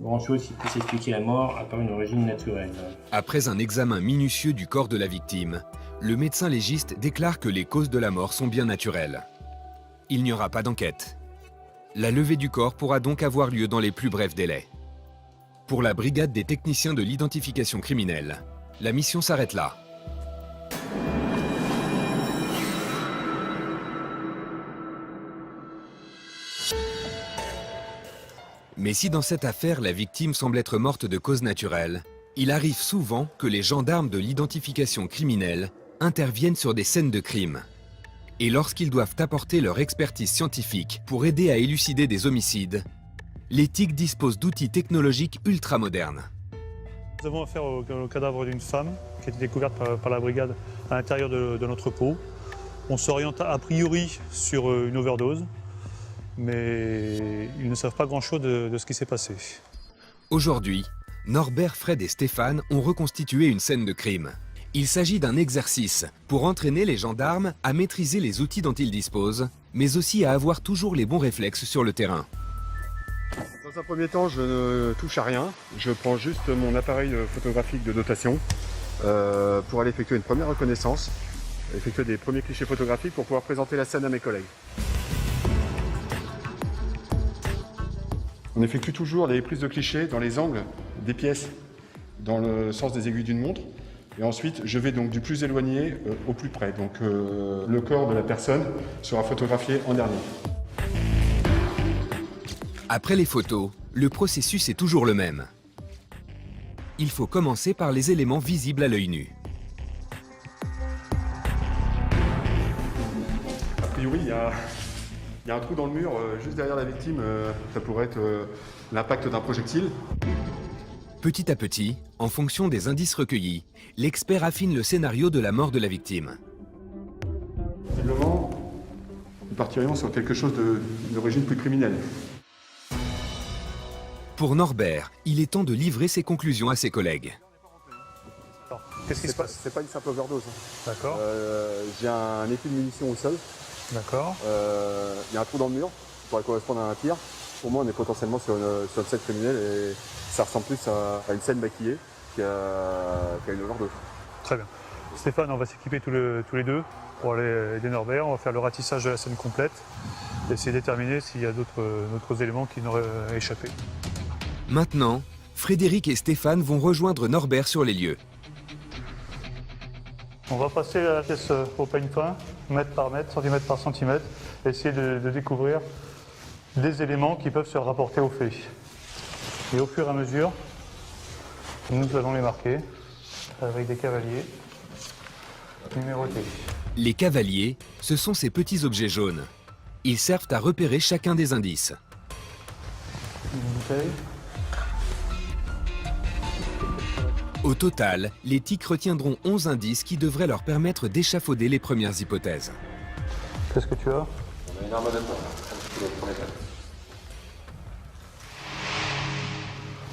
grand-chose qui puisse expliquer la mort à part une origine naturelle. Après un examen minutieux du corps de la victime, le médecin légiste déclare que les causes de la mort sont bien naturelles. Il n'y aura pas d'enquête. La levée du corps pourra donc avoir lieu dans les plus brefs délais. Pour la brigade des techniciens de l'identification criminelle, la mission s'arrête là. Mais si dans cette affaire la victime semble être morte de cause naturelle, il arrive souvent que les gendarmes de l'identification criminelle interviennent sur des scènes de crime. Et lorsqu'ils doivent apporter leur expertise scientifique pour aider à élucider des homicides, les TIC disposent d'outils technologiques ultramodernes. Nous avons affaire au cadavre d'une femme qui a été découverte par la brigade à l'intérieur de l'entrepôt. On s'oriente a priori sur une overdose, mais ils ne savent pas grand-chose de ce qui s'est passé. Aujourd'hui, Norbert, Fred et Stéphane ont reconstitué une scène de crime. Il s'agit d'un exercice pour entraîner les gendarmes à maîtriser les outils dont ils disposent, mais aussi à avoir toujours les bons réflexes sur le terrain. Dans un premier temps, je ne touche à rien. Je prends juste mon appareil photographique de dotation pour aller effectuer une première reconnaissance, effectuer des premiers clichés photographiques pour pouvoir présenter la scène à mes collègues. On effectue toujours les prises de clichés dans les angles des pièces, dans le sens des aiguilles d'une montre. Et ensuite, je vais donc du plus éloigné au plus près. Donc le corps de la personne sera photographié en dernier. Après les photos, le processus est toujours le même. Il faut commencer par les éléments visibles à l'œil nu. A priori, il y a un trou dans le mur juste derrière la victime. Ça pourrait être l'impact d'un projectile. Petit à petit, en fonction des indices recueillis, l'expert affine le scénario de la mort de la victime. Visiblement, nous partirions sur quelque chose d'origine plus criminelle. Pour Norbert, il est temps de livrer ses conclusions à ses collègues. Qu'est-ce qui se passe? C'est pas une simple overdose. D'accord. J'ai un étui de munitions au sol. D'accord. Il y a un trou dans le mur qui pourrait correspondre à un tir. Pour moi, on est potentiellement sur une scène criminelle et ça ressemble plus à une scène maquillée qu'à une overdose. Très bien. Stéphane, on va s'équiper tous les deux pour aller aider Norbert. On va faire le ratissage de la scène complète et essayer de déterminer s'il y a d'autres éléments qui n'auraient échappé. Maintenant, Frédéric et Stéphane vont rejoindre Norbert sur les lieux. On va passer la pièce au peigne fin, mètre par mètre, centimètre par centimètre, et essayer de découvrir des éléments qui peuvent se rapporter aux faits. Et au fur et à mesure, nous allons les marquer avec des cavaliers numérotés. Les cavaliers, ce sont ces petits objets jaunes. Ils servent à repérer chacun des indices. Une bouteille. Au total, les TIC retiendront 11 indices qui devraient leur permettre d'échafauder les premières hypothèses. Qu'est-ce que tu as? On a une arme de poing.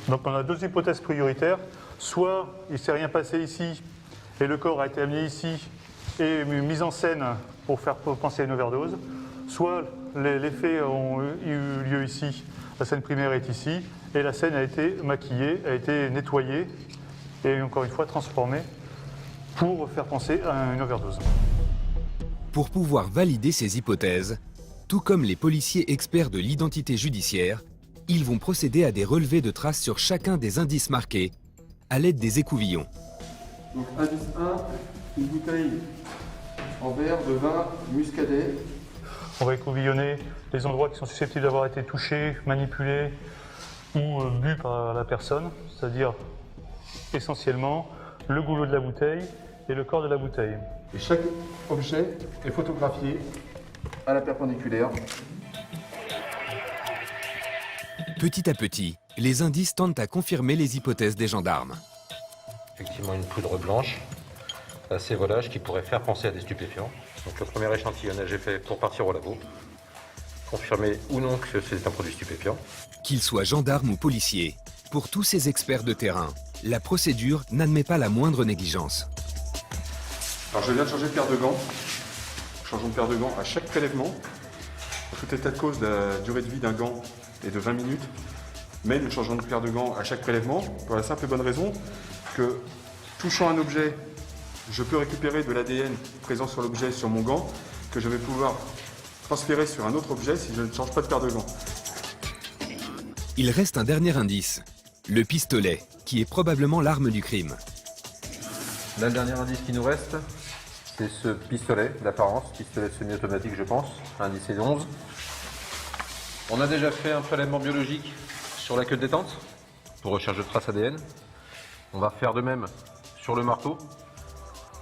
Donc on a deux hypothèses prioritaires. Soit il ne s'est rien passé ici et le corps a été amené ici et mis en scène pour faire penser à une overdose. Soit les faits ont eu lieu ici, la scène primaire est ici et la scène a été maquillée, a été nettoyée et encore une fois transformée pour faire penser à une overdose. Pour pouvoir valider ces hypothèses, tout comme les policiers experts de l'identité judiciaire, ils vont procéder à des relevés de traces sur chacun des indices marqués à l'aide des écouvillons. Donc indice 1, une bouteille en verre de vin muscadet. On va écouvillonner les endroits qui sont susceptibles d'avoir été touchés, manipulés ou bu par la personne, c'est-à-dire essentiellement le goulot de la bouteille et le corps de la bouteille. Et chaque objet est photographié à la perpendiculaire. Petit à petit, les indices tentent à confirmer les hypothèses des gendarmes. Effectivement, une poudre blanche, assez volage, qui pourrait faire penser à des stupéfiants. Donc le premier échantillonnage est fait pour partir au labo. Confirmer ou non que c'est un produit stupéfiant. Qu'ils soient gendarmes ou policiers, pour tous ces experts de terrain, la procédure n'admet pas la moindre négligence. Alors je viens de changer de paire de gants. Changeons de paire de gants à chaque prélèvement. En tout état de cause, la durée de vie d'un gant est de 20 minutes. Mais nous changeons de paire de gants à chaque prélèvement pour la simple et bonne raison que, touchant un objet, je peux récupérer de l'ADN présent sur l'objet, sur mon gant, que je vais pouvoir transférer sur un autre objet si je ne change pas de paire de gants. Il reste un dernier indice, le pistolet, qui est probablement l'arme du crime. Là, le dernier indice qui nous reste, c'est ce pistolet d'apparence, pistolet semi-automatique je pense, indice 11. On a déjà fait un prélèvement biologique sur la queue de détente pour recherche de traces ADN. On va faire de même sur le marteau.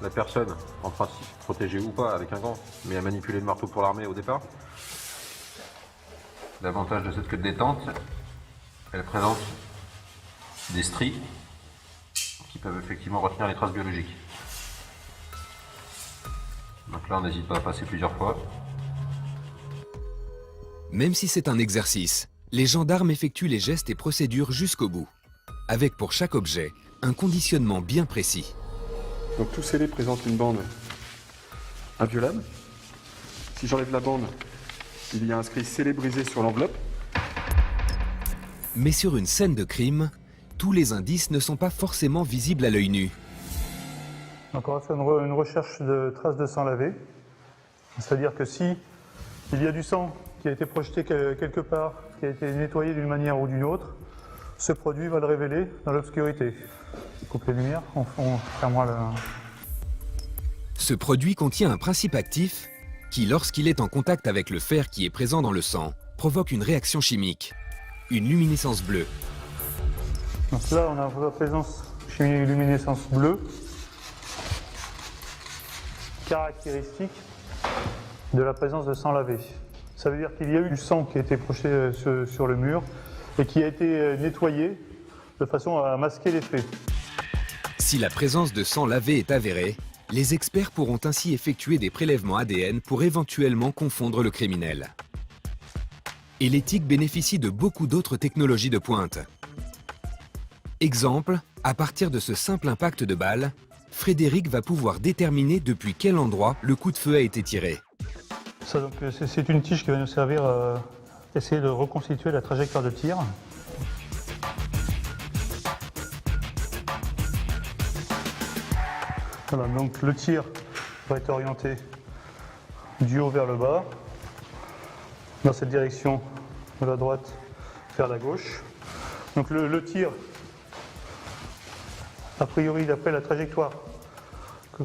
La personne, en principe protégée ou pas avec un gant, mais a manipulé le marteau pour l'armée au départ. L'avantage de cette queue de détente, elle présente des stries qui peuvent effectivement retenir les traces biologiques. Donc là, on n'hésite pas à passer plusieurs fois. Même si c'est un exercice, les gendarmes effectuent les gestes et procédures jusqu'au bout, avec pour chaque objet un conditionnement bien précis. Donc tout scellé présente une bande inviolable. Si j'enlève la bande, il y a inscrit scellé brisé sur l'enveloppe. Mais sur une scène de crime, tous les indices ne sont pas forcément visibles à l'œil nu. Donc on va faire une recherche de traces de sang lavé. C'est-à-dire que si il y a du sang qui a été projeté quelque part, qui a été nettoyé d'une manière ou d'une autre, ce produit va le révéler dans l'obscurité. Coupe les lumières, ferme-moi le... Ce produit contient un principe actif qui, lorsqu'il est en contact avec le fer qui est présent dans le sang, provoque une réaction chimique, une luminescence bleue. Donc là, on a la présence chimique luminescence bleue, caractéristique de la présence de sang lavé. Ça veut dire qu'il y a eu du sang qui a été projeté sur le mur et qui a été nettoyé de façon à masquer les faits. Si la présence de sang lavé est avérée, les experts pourront ainsi effectuer des prélèvements ADN pour éventuellement confondre le criminel. Et l'éthique bénéficie de beaucoup d'autres technologies de pointe. Exemple, à partir de ce simple impact de balle, Frédéric va pouvoir déterminer depuis quel endroit le coup de feu a été tiré. Ça, donc, c'est une tige qui va nous servir à essayer de reconstituer la trajectoire de tir. Voilà, donc le tir va être orienté du haut vers le bas, dans cette direction de la droite vers la gauche. Donc le tir, a priori d'après la trajectoire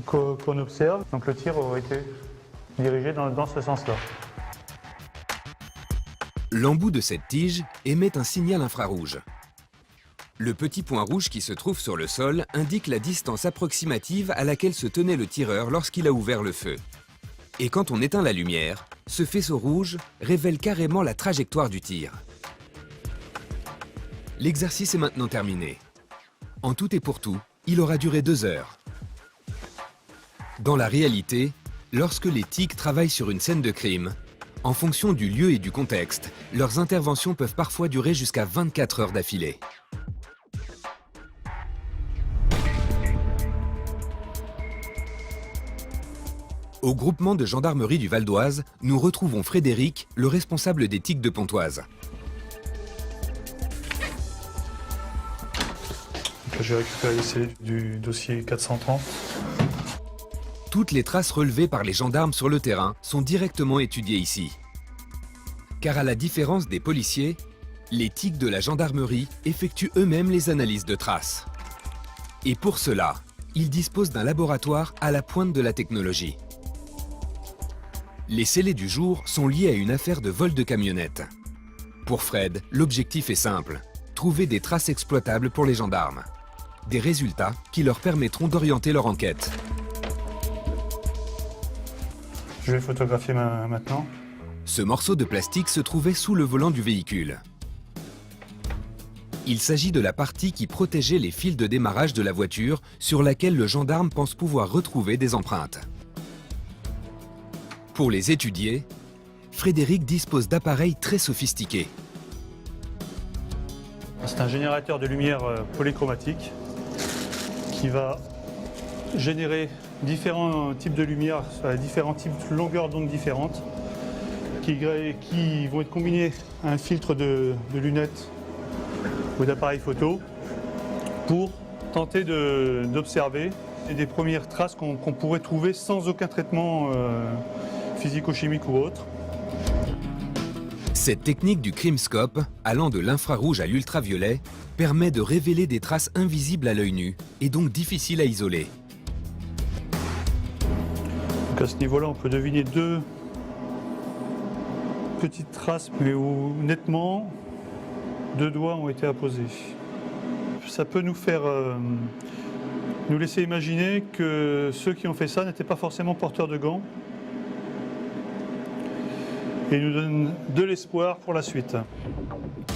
qu'on observe, donc le tir aurait été dirigé dans ce sens-là. L'embout de cette tige émet un signal infrarouge. Le petit point rouge qui se trouve sur le sol indique la distance approximative à laquelle se tenait le tireur lorsqu'il a ouvert le feu. Et quand on éteint la lumière, ce faisceau rouge révèle carrément la trajectoire du tir. L'exercice est maintenant terminé. En tout et pour tout, il aura duré 2 heures. Dans la réalité, lorsque les TIC travaillent sur une scène de crime, en fonction du lieu et du contexte, leurs interventions peuvent parfois durer jusqu'à 24 heures d'affilée. Au groupement de gendarmerie du Val d'Oise, nous retrouvons Frédéric, le responsable des TIC de Pontoise. J'ai récupéré les scellés du dossier 430. Toutes les traces relevées par les gendarmes sur le terrain sont directement étudiées ici. Car à la différence des policiers, les TIC de la gendarmerie effectuent eux-mêmes les analyses de traces. Et pour cela, ils disposent d'un laboratoire à la pointe de la technologie. Les scellés du jour sont liés à une affaire de vol de camionnette. Pour Fred, l'objectif est simple, trouver des traces exploitables pour les gendarmes. Des résultats qui leur permettront d'orienter leur enquête. Je vais photographier maintenant. Ce morceau de plastique se trouvait sous le volant du véhicule. Il s'agit de la partie qui protégeait les fils de démarrage de la voiture sur laquelle le gendarme pense pouvoir retrouver des empreintes. Pour les étudier, Frédéric dispose d'appareils très sophistiqués. C'est un générateur de lumière polychromatique qui va générer différents types de lumière, différents types de longueurs d'onde différentes qui vont être combinés à un filtre de lunettes ou d'appareils photo pour tenter d'observer des premières traces qu'on pourrait trouver sans aucun traitement physico-chimique ou autre. Cette technique du CrimScope, allant de l'infrarouge à l'ultraviolet, permet de révéler des traces invisibles à l'œil nu et donc difficiles à isoler. Donc à ce niveau-là, on peut deviner 2 petites traces, mais où nettement 2 doigts ont été apposés. Ça peut nous faire nous laisser imaginer que ceux qui ont fait ça n'étaient pas forcément porteurs de gants. Et nous donne de l'espoir pour la suite.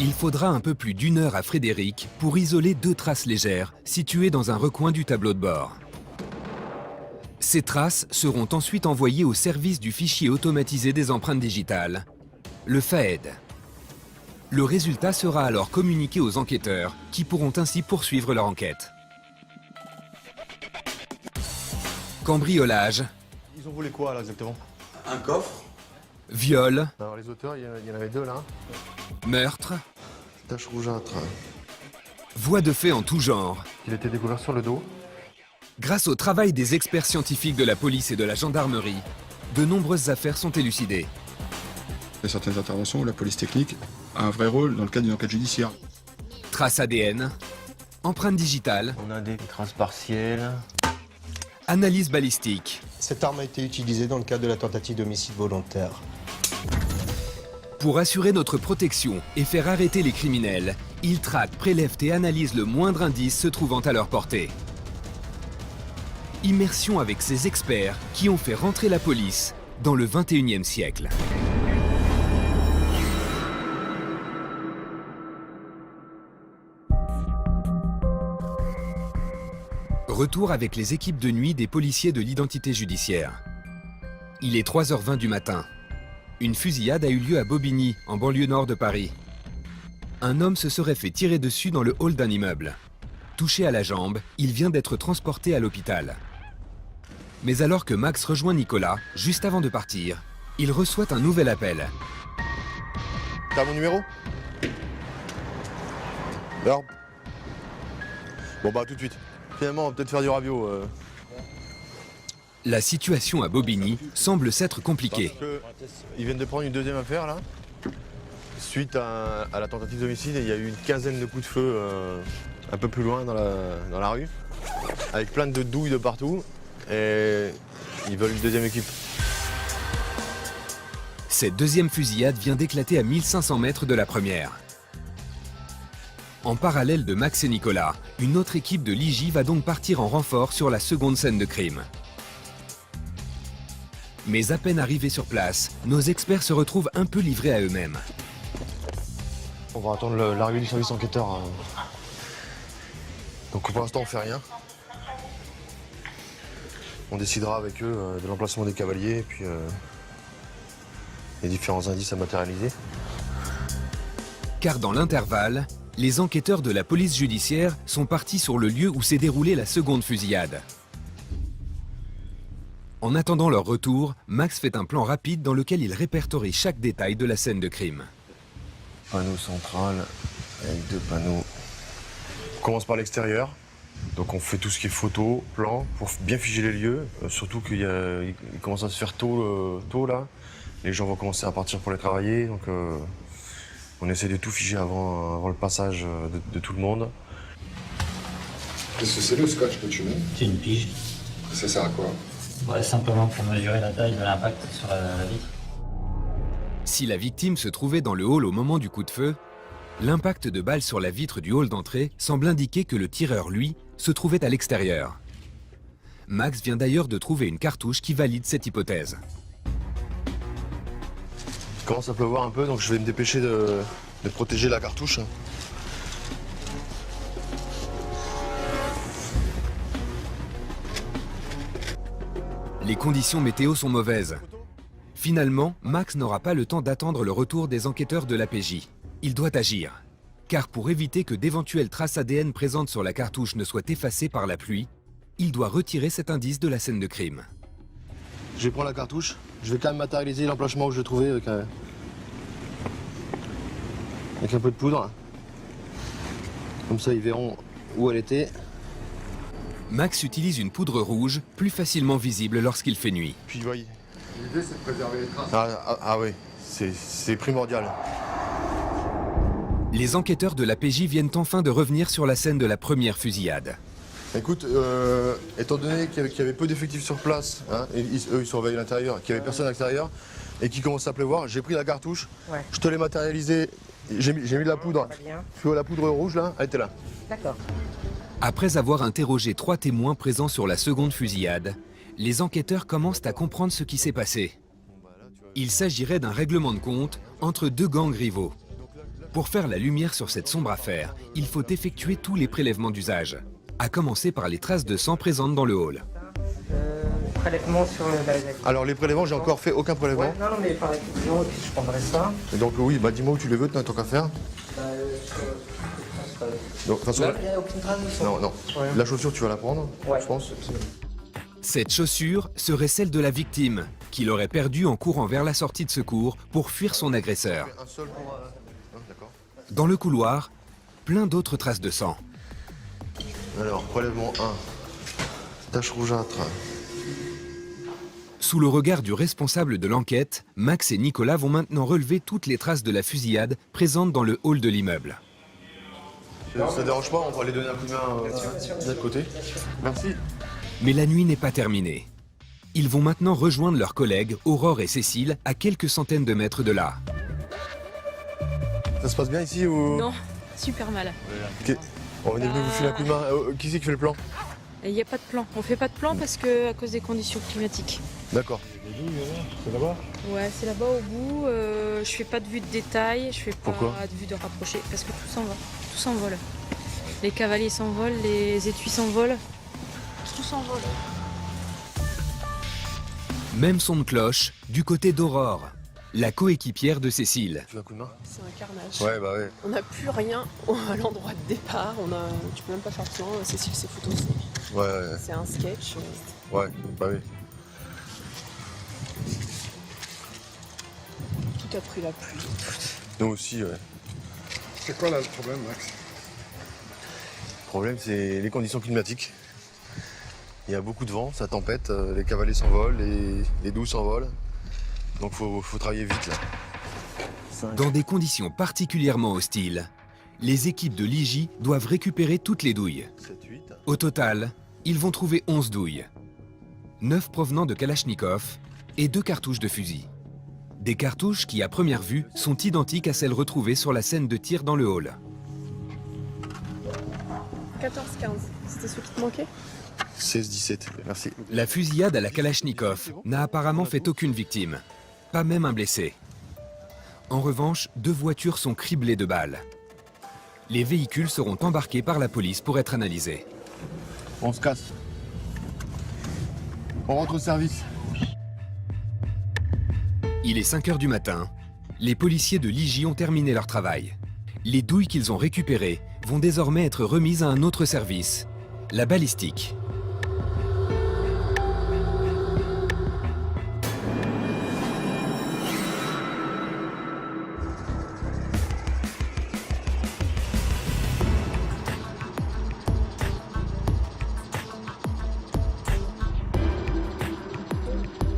Il faudra un peu plus d'1 heure à Frédéric pour isoler 2 traces légères situées dans un recoin du tableau de bord. Ces traces seront ensuite envoyées au service du fichier automatisé des empreintes digitales, le FAED. Le résultat sera alors communiqué aux enquêteurs qui pourront ainsi poursuivre leur enquête. Cambriolage. Ils ont volé quoi là exactement? Un coffre. Viol. Alors les auteurs, il y en avait 2 là. Meurtre. Tache rougeâtre. Voies de fait en tout genre. Il a été découvert sur le dos. Grâce au travail des experts scientifiques de la police et de la gendarmerie, de nombreuses affaires sont élucidées. Il y a certaines interventions où la police technique a un vrai rôle dans le cadre d'une enquête judiciaire. Traces ADN, empreintes digitales. On a des traces partielles. Analyse balistique. Cette arme a été utilisée dans le cadre de la tentative d'homicide volontaire. Pour assurer notre protection et faire arrêter les criminels, ils traquent, prélèvent et analysent le moindre indice se trouvant à leur portée. Immersion avec ces experts qui ont fait rentrer la police dans le 21e siècle. Retour avec les équipes de nuit des policiers de l'identité judiciaire. Il est 3h20 du matin. Une fusillade a eu lieu à Bobigny, en banlieue nord de Paris. Un homme se serait fait tirer dessus dans le hall d'un immeuble. Touché à la jambe, il vient d'être transporté à l'hôpital. Mais alors que Max rejoint Nicolas, juste avant de partir, il reçoit un nouvel appel. T'as mon numéro? Alors? Bon bah tout de suite. Finalement on va peut-être faire du ravio. La situation à Bobigny semble s'être compliquée. Ils viennent de prendre une deuxième affaire là. Suite à la tentative d'homicide, il y a eu une quinzaine de coups de feu un peu plus loin dans la rue. Avec plein de douilles de partout. Et ils veulent une deuxième équipe. Cette deuxième fusillade vient d'éclater à 1500 mètres de la première. En parallèle de Max et Nicolas, une autre équipe de l'IJ va donc partir en renfort sur la seconde scène de crime. Mais à peine arrivés sur place, nos experts se retrouvent un peu livrés à eux-mêmes. On va attendre l'arrivée du service enquêteur. Donc pour l'instant on fait rien. On décidera avec eux de l'emplacement des cavaliers et puis les différents indices à matérialiser. Car dans l'intervalle, les enquêteurs de la police judiciaire sont partis sur le lieu où s'est déroulée la seconde fusillade. En attendant leur retour, Max fait un plan rapide dans lequel il répertorie chaque détail de la scène de crime. Panneau central avec 2 panneaux. On commence par l'extérieur. Donc on fait tout ce qui est photo, plan, pour bien figer les lieux. Surtout qu'il commence à se faire tôt là. Les gens vont commencer à partir pour les travailler. Donc on essaie de tout figer avant le passage de tout le monde. Qu'est-ce que c'est le scotch que tu mets? C'est une pige. Ça sert à quoi? Ouais, simplement pour mesurer la taille de l'impact sur la vitre. Si la victime se trouvait dans le hall au moment du coup de feu, l'impact de balle sur la vitre du hall d'entrée semble indiquer que le tireur, lui, se trouvait à l'extérieur. Max vient d'ailleurs de trouver une cartouche qui valide cette hypothèse. Il commence à pleuvoir un peu, donc je vais me dépêcher de protéger la cartouche. Les conditions météo sont mauvaises. Finalement, Max n'aura pas le temps d'attendre le retour des enquêteurs de l'APJ. Il doit agir. Car pour éviter que d'éventuelles traces ADN présentes sur la cartouche ne soient effacées par la pluie, il doit retirer cet indice de la scène de crime. Je vais prendre la cartouche. Je vais quand même matérialiser l'emplacement où je l'ai trouvé avec un peu de poudre. Comme ça, ils verront où elle était. Max utilise une poudre rouge, plus facilement visible lorsqu'il fait nuit. Puis, voyez. L'idée, c'est de préserver les traces. Ah oui, c'est primordial. Les enquêteurs de l'APJ viennent enfin de revenir sur la scène de la première fusillade. Écoute, étant donné qu'il y avait peu d'effectifs sur place, hein, et eux ils surveillent l'intérieur, qu'il n'y avait personne à l'extérieur, et qu'il commençait à pleuvoir, j'ai pris la cartouche, je te l'ai matérialisé, j'ai mis de la poudre, tu vois la poudre rouge là, elle était là. D'accord. Après avoir interrogé 3 témoins présents sur la seconde fusillade, les enquêteurs commencent à comprendre ce qui s'est passé. Il s'agirait d'un règlement de compte entre 2 gangs rivaux. Pour faire la lumière sur cette sombre affaire, il faut effectuer tous les prélèvements d'usage, à commencer par les traces de sang présentes dans le hall. Prélèvement sur le balai. Alors les prélèvements, j'ai encore fait aucun prélèvement. Ouais, non, mais par exemple, je prendrais ça. Et donc oui, bah dis-moi où tu les veux, tant qu'à faire. Donc, de toute façon, là, il n'y a aucune trace de sang. non. Ouais. La chaussure, tu vas la prendre, je pense. Cette chaussure serait celle de la victime, qu'il aurait perdue en courant vers la sortie de secours pour fuir son agresseur. Dans le couloir, plein d'autres traces de sang. Alors, prélèvement 1, tache rougeâtre. Sous le regard du responsable de l'enquête, Max et Nicolas vont maintenant relever toutes les traces de la fusillade présentes dans le hall de l'immeuble. Ça dérange pas, on va aller donner un coup de main de l'autre côté. Merci. Mais la nuit n'est pas terminée. Ils vont maintenant rejoindre leurs collègues, Aurore et Cécile, à quelques centaines de mètres de là. Ça se passe bien ici ou... Non, super mal. Okay. On est venu vous filer un coup de main. Qui c'est qui fait le plan? Il n'y a pas de plan. On fait pas de plan parce que à cause des conditions climatiques. D'accord. C'est là-bas? Ouais, c'est là-bas au bout. Je fais pas de vue de détail, je fais pas de vue de rapprocher parce que tout s'en va. Tout s'envole. Les cavaliers s'envolent, les étuis s'envolent. s'envole. Même son de cloche du côté d'Aurore, la coéquipière de Cécile. Tu veux un coup de main? C'est un carnage. Ouais, bah ouais. On n'a plus rien à l'endroit de départ. Tu peux même pas faire de plan. Cécile, ses photos, Ouais. c'est un sketch. Ouais, bah oui. Tout a pris la pluie. Nous aussi, ouais. C'est quoi là le problème, Max? Le problème, c'est les conditions climatiques. Il y a beaucoup de vent, ça tempête, les cavaliers s'envolent, les doues s'envolent. Donc faut travailler vite là. Dans des conditions particulièrement hostiles, les équipes de l'IJ doivent récupérer toutes les douilles. 7, 8. Au total, ils vont trouver 11 douilles. 9 provenant de Kalachnikov et 2 cartouches de fusil. Des cartouches qui, à première vue, sont identiques à celles retrouvées sur la scène de tir dans le hall. 14-15, c'était ceux qui te manquaient? 16-17, merci. La fusillade à la Kalachnikov n'a apparemment fait aucune victime, pas même un blessé. En revanche, 2 voitures sont criblées de balles. Les véhicules seront embarqués par la police pour être analysés. On se casse. On rentre au service. Il est 5 h du matin. Les policiers de l'IJ ont terminé leur travail. Les douilles qu'ils ont récupérées vont désormais être remises à un autre service, la balistique.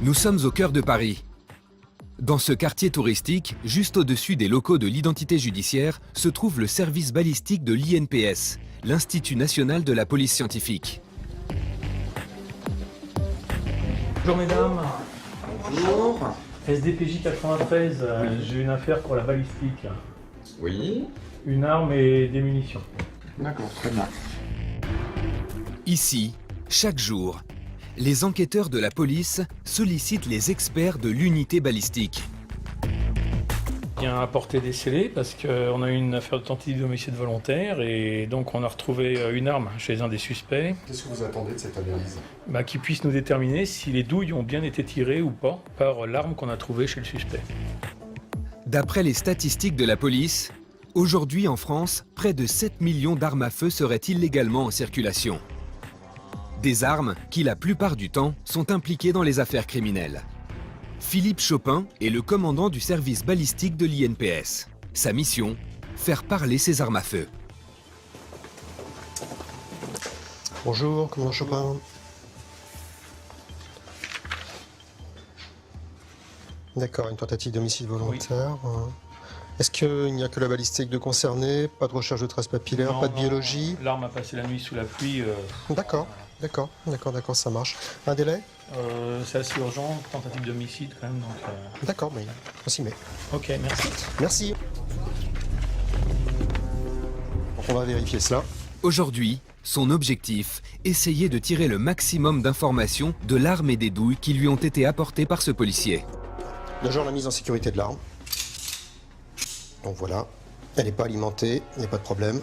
Nous sommes au cœur de Paris. Dans ce quartier touristique, juste au-dessus des locaux de l'identité judiciaire, se trouve le service balistique de l'INPS, l'Institut national de la police scientifique. Bonjour mesdames. Bonjour. SDPJ 93, j'ai une affaire pour la balistique. Oui. Une arme et des munitions. D'accord, très bien. Ici, chaque jour, les enquêteurs de la police sollicitent les experts de l'unité balistique. Bien apporté des scellés parce qu'on a eu une affaire de tentative d'homicide volontaire et donc on a retrouvé une arme chez un des suspects. Qu'est-ce que vous attendez de cette analyse? Qui puisse nous déterminer si les douilles ont bien été tirées ou pas par l'arme qu'on a trouvée chez le suspect. D'après les statistiques de la police, aujourd'hui en France, près de 7 millions d'armes à feu seraient illégalement en circulation. Des armes qui, la plupart du temps, sont impliquées dans les affaires criminelles. Philippe Chopin est le commandant du service balistique de l'INPS. Sa mission, faire parler ses armes à feu. Bonjour, commandant Chopin. D'accord, une tentative d'homicide volontaire. Oui. Est-ce qu'il n'y a que la balistique de concerné? Pas de recherche de traces papillaires, Non, pas de biologie? L'arme a passé la nuit sous la pluie. D'accord, ça marche. Un délai? C'est assez urgent, tentative d'homicide quand même. D'accord, mais on s'y met. Ok, merci. Merci. On va vérifier cela. Aujourd'hui, son objectif, essayer de tirer le maximum d'informations de l'arme et des douilles qui lui ont été apportées par ce policier. D'abord la mise en sécurité de l'arme. Donc voilà, elle n'est pas alimentée, il n'y a pas de problème.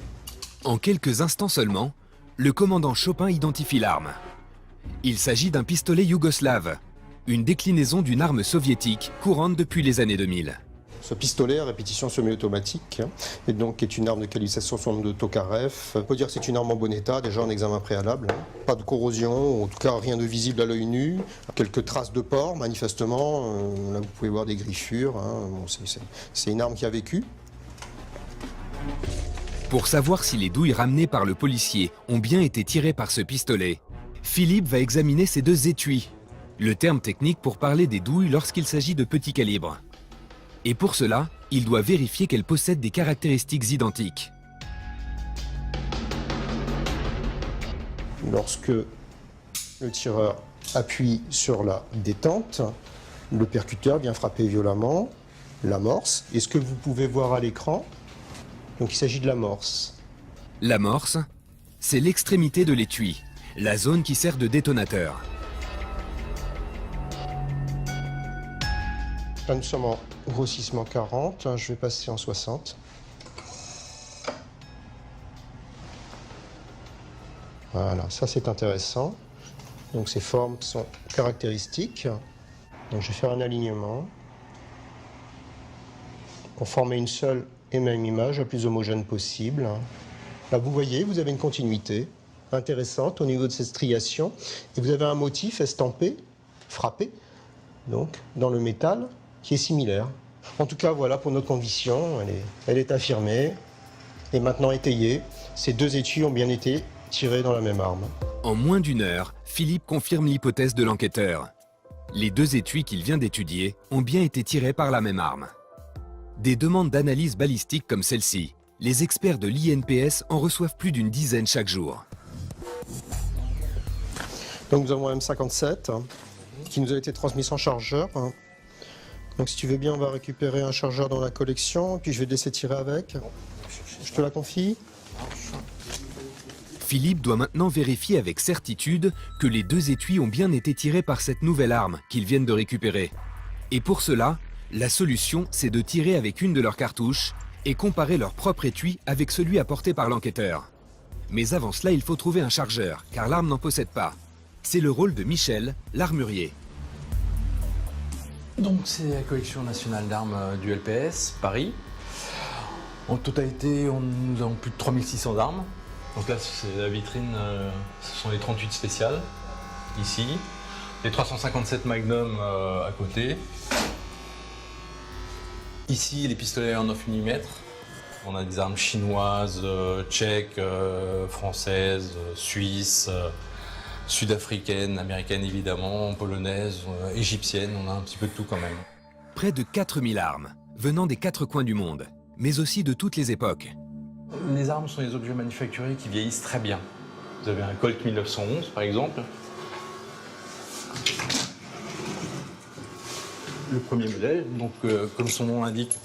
En quelques instants seulement, le commandant Chopin identifie l'arme. Il s'agit d'un pistolet yougoslave, une déclinaison d'une arme soviétique courante depuis les années 2000. Ce pistolet à répétition semi-automatique, et donc est une arme de calibre 762 Tokarev. On peut dire que c'est une arme en bon état, déjà en examen préalable. Pas de corrosion, en tout cas rien de visible à l'œil nu. Quelques traces de port, manifestement. Là vous pouvez voir des griffures. Bon, c'est une arme qui a vécu. Pour savoir si les douilles ramenées par le policier ont bien été tirées par ce pistolet, Philippe va examiner ces 2 étuis, le terme technique pour parler des douilles lorsqu'il s'agit de petits calibres. Et pour cela, il doit vérifier qu'elles possèdent des caractéristiques identiques. Lorsque le tireur appuie sur la détente, le percuteur vient frapper violemment l'amorce. Et ce que vous pouvez voir à l'écran, donc il s'agit de l'amorce. L'amorce, c'est l'extrémité de l'étui, la zone qui sert de détonateur. Là, nous sommes en grossissement 40, je vais passer en 60. Voilà, ça c'est intéressant. Donc ces formes sont caractéristiques. Donc je vais faire un alignement pour former une seule et même image la plus homogène possible. Là vous voyez, vous avez une continuité intéressante au niveau de cette striation et vous avez un motif estampé, frappé, donc dans le métal qui est similaire. En tout cas voilà pour notre conviction, elle est affirmée et maintenant étayée. Ces deux étuis ont bien été tirés dans la même arme. En moins d'une heure, Philippe confirme l'hypothèse de l'enquêteur. Les deux étuis qu'il vient d'étudier ont bien été tirés par la même arme. Des demandes d'analyse balistique comme celle-ci, les experts de l'INPS en reçoivent plus d'une dizaine chaque jour. Donc nous avons un M57 qui nous a été transmis sans chargeur. Donc si tu veux bien, on va récupérer un chargeur dans la collection, puis je vais te laisser tirer avec. Je te la confie. Philippe doit maintenant vérifier avec certitude que les deux étuis ont bien été tirés par cette nouvelle arme qu'ils viennent de récupérer. Et pour cela, la solution, c'est de tirer avec une de leurs cartouches et comparer leur propre étui avec celui apporté par l'enquêteur. Mais avant cela, il faut trouver un chargeur, car l'arme n'en possède pas. C'est le rôle de Michel, l'armurier. Donc c'est la collection nationale d'armes du LPS, Paris. En totalité, nous avons plus de 3600 armes. Donc là, c'est la vitrine, ce sont les 38 spéciales, ici. Les 357 Magnum à côté. Ici, les pistolets en 9 mm. On a des armes chinoises, tchèques, françaises, suisses, sud-africaines, américaines évidemment, polonaises, égyptiennes, on a un petit peu de tout quand même. Près de 4000 armes, venant des 4 coins du monde, mais aussi de toutes les époques. Les armes sont des objets manufacturés qui vieillissent très bien. Vous avez un Colt 1911 par exemple. Le premier modèle, donc comme son nom l'indique,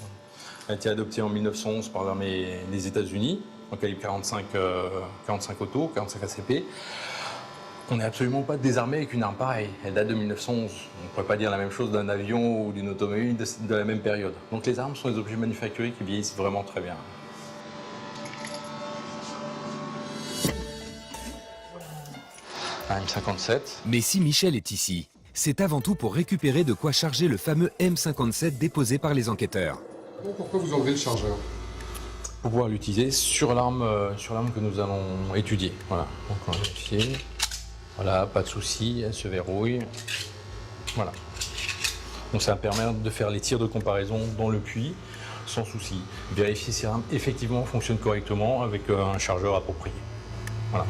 a été adopté en 1911 par l'armée des États-Unis, en calibre 45 auto, 45 ACP. On n'est absolument pas désarmé avec une arme pareille. Elle date de 1911. On ne pourrait pas dire la même chose d'un avion ou d'une automobile de la même période. Donc les armes sont des objets manufacturés qui vieillissent vraiment très bien. Un M57. Mais si Michel est ici, c'est avant tout pour récupérer de quoi charger le fameux M57 déposé par les enquêteurs. Pourquoi vous enlevez le chargeur? Pour pouvoir l'utiliser sur l'arme que nous allons étudier. Voilà, donc on va vérifier. Voilà, pas de souci, elle se verrouille. Voilà. Donc ça va permettre de faire les tirs de comparaison dans le puits sans souci. Vérifier si l'arme effectivement fonctionne correctement avec un chargeur approprié. Voilà.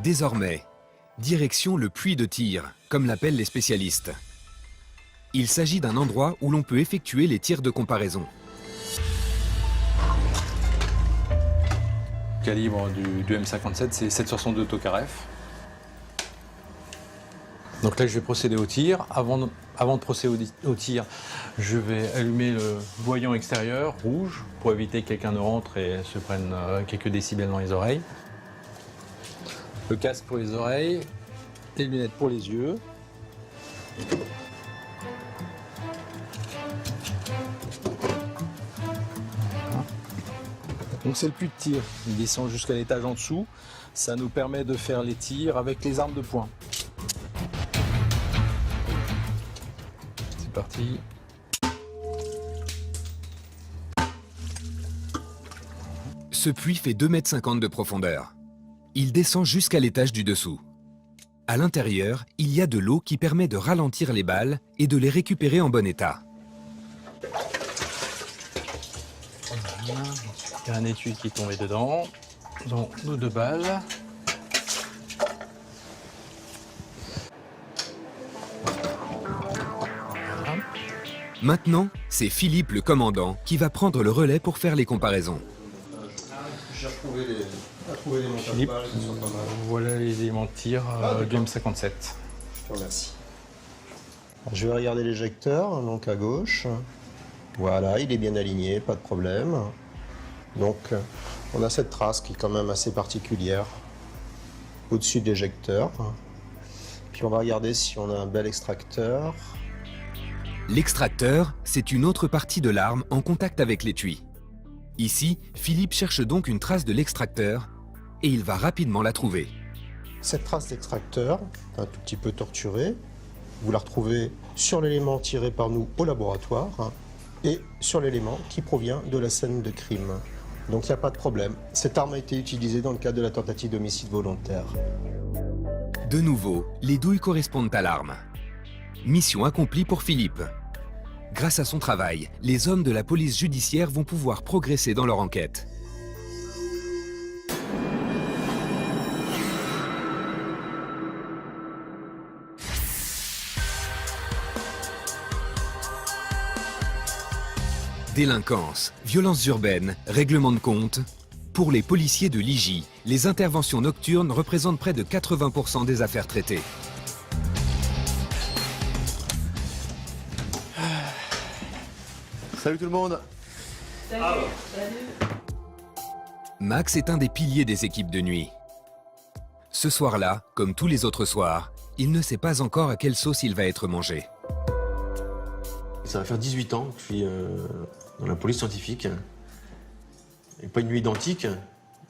Désormais, direction le puits de tir, comme l'appellent les spécialistes. Il s'agit d'un endroit où l'on peut effectuer les tirs de comparaison. Le calibre du M57, c'est 7,62 Tokarev. Donc là, je vais procéder au tir. Avant de procéder au tir, je vais allumer le voyant extérieur rouge pour éviter que quelqu'un ne rentre et se prenne quelques décibels dans les oreilles. Le casque pour les oreilles, les lunettes pour les yeux. Donc c'est le puits de tir, il descend jusqu'à l'étage en dessous. Ça nous permet de faire les tirs avec les armes de poing. C'est parti. Ce puits fait 2,50 m de profondeur. Il descend jusqu'à l'étage du dessous. À l'intérieur, il y a de l'eau qui permet de ralentir les balles et de les récupérer en bon état. Il y a un étui qui est tombé dedans, donc nos 2 balles. Maintenant, c'est Philippe le commandant qui va prendre le relais pour faire les comparaisons. J'ai retrouvé les montages Philippe, balles qui sont pas mal. voilà les éléments de tir du M57. Je te remercie. Je vais regarder l'éjecteur, donc à gauche. Voilà, il est bien aligné, pas de problème. Donc, on a cette trace qui est quand même assez particulière au-dessus de l'éjecteur. Puis on va regarder si on a un bel extracteur. L'extracteur, c'est une autre partie de l'arme en contact avec l'étui. Ici, Philippe cherche donc une trace de l'extracteur et il va rapidement la trouver. Cette trace d'extracteur, un tout petit peu torturée, vous la retrouvez sur l'élément tiré par nous au laboratoire et sur l'élément qui provient de la scène de crime. Donc il n'y a pas de problème. Cette arme a été utilisée dans le cadre de la tentative d'homicide volontaire. De nouveau, les douilles correspondent à l'arme. Mission accomplie pour Philippe. Grâce à son travail, les hommes de la police judiciaire vont pouvoir progresser dans leur enquête. Délinquance, violences urbaines, règlement de compte. Pour les policiers de l'IJ, les interventions nocturnes représentent près de 80% des affaires traitées. Salut tout le monde. Salut. Max est un des piliers des équipes de nuit. Ce soir-là, comme tous les autres soirs, il ne sait pas encore à quelle sauce il va être mangé. Ça va faire 18 ans que je suis dans la police scientifique. Et pas une nuit identique,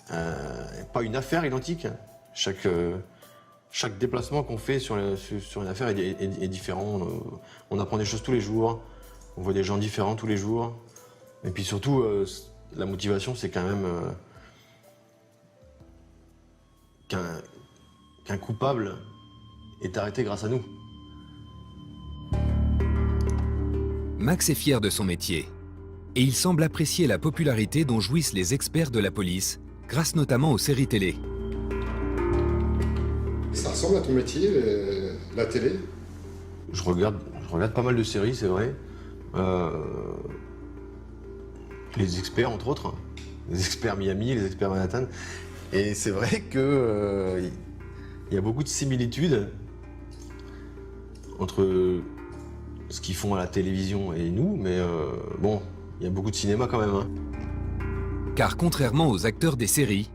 pas une affaire identique. Chaque déplacement qu'on fait sur une affaire est différent. On apprend des choses tous les jours, on voit des gens différents tous les jours. Et puis surtout, la motivation, c'est quand même qu'un coupable est arrêté grâce à nous. Max est fier de son métier. Et il semble apprécier la popularité dont jouissent les experts de la police, grâce notamment aux séries télé. Ça ressemble à ton métier, la télé? Je regarde pas mal de séries, c'est vrai. Les experts, entre autres. Les experts Miami, les experts Manhattan. Et c'est vrai que y a beaucoup de similitudes entre ce qu'ils font à la télévision et nous, mais bon, il y a beaucoup de cinéma quand même. Car contrairement aux acteurs des séries,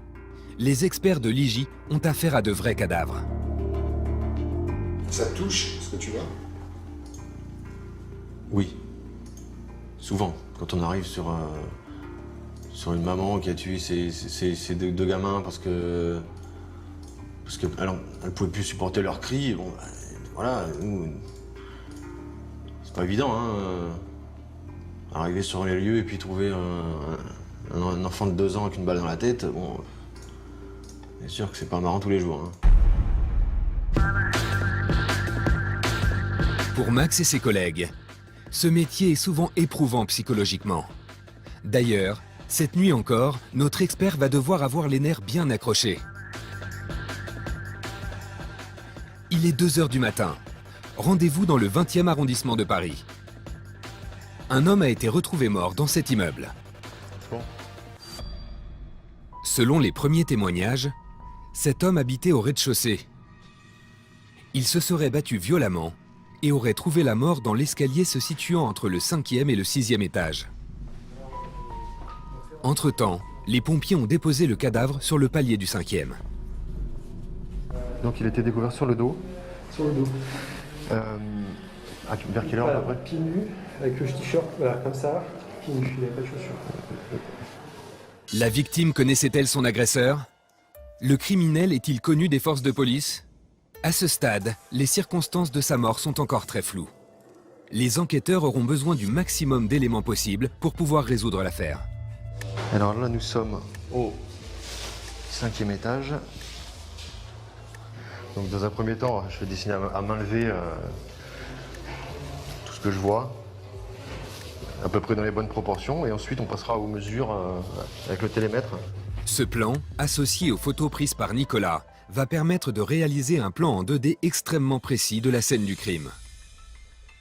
les experts de l'IJ ont affaire à de vrais cadavres. Ça touche ce que tu vois? Oui. Souvent, quand on arrive sur une maman qui a tué ses deux gamins parce que alors, elles ne pouvaient plus supporter leurs cris, bon, voilà, nous, c'est pas évident, hein. Arriver sur les lieux et puis trouver un enfant de 2 ans avec une balle dans la tête, bon, c'est sûr que c'est pas marrant tous les jours. Pour Max et ses collègues, ce métier est souvent éprouvant psychologiquement. D'ailleurs, cette nuit encore, notre expert va devoir avoir les nerfs bien accrochés. Il est 2 h du matin. Rendez-vous dans le 20e arrondissement de Paris. Un homme a été retrouvé mort dans cet immeuble. Bon. Selon les premiers témoignages, cet homme habitait au rez-de-chaussée. Il se serait battu violemment et aurait trouvé la mort dans l'escalier se situant entre le 5e et le 6e étage. Entre-temps, les pompiers ont déposé le cadavre sur le palier du 5e. Donc il a été découvert sur le dos. Sur le dos. Vers quelle heure à peu près? Pieds nus, avec le t-shirt, voilà, comme ça, pieds nus, il n'avait pas de chaussures. La victime connaissait-elle son agresseur? Le criminel est-il connu des forces de police? À ce stade, les circonstances de sa mort sont encore très floues. Les enquêteurs auront besoin du maximum d'éléments possibles pour pouvoir résoudre l'affaire. Alors là, nous sommes au 5e étage. Donc dans un premier temps, je vais dessiner à main levée tout ce que je vois, à peu près dans les bonnes proportions, et ensuite on passera aux mesures avec le télémètre. Ce plan, associé aux photos prises par Nicolas, va permettre de réaliser un plan en 2D extrêmement précis de la scène du crime.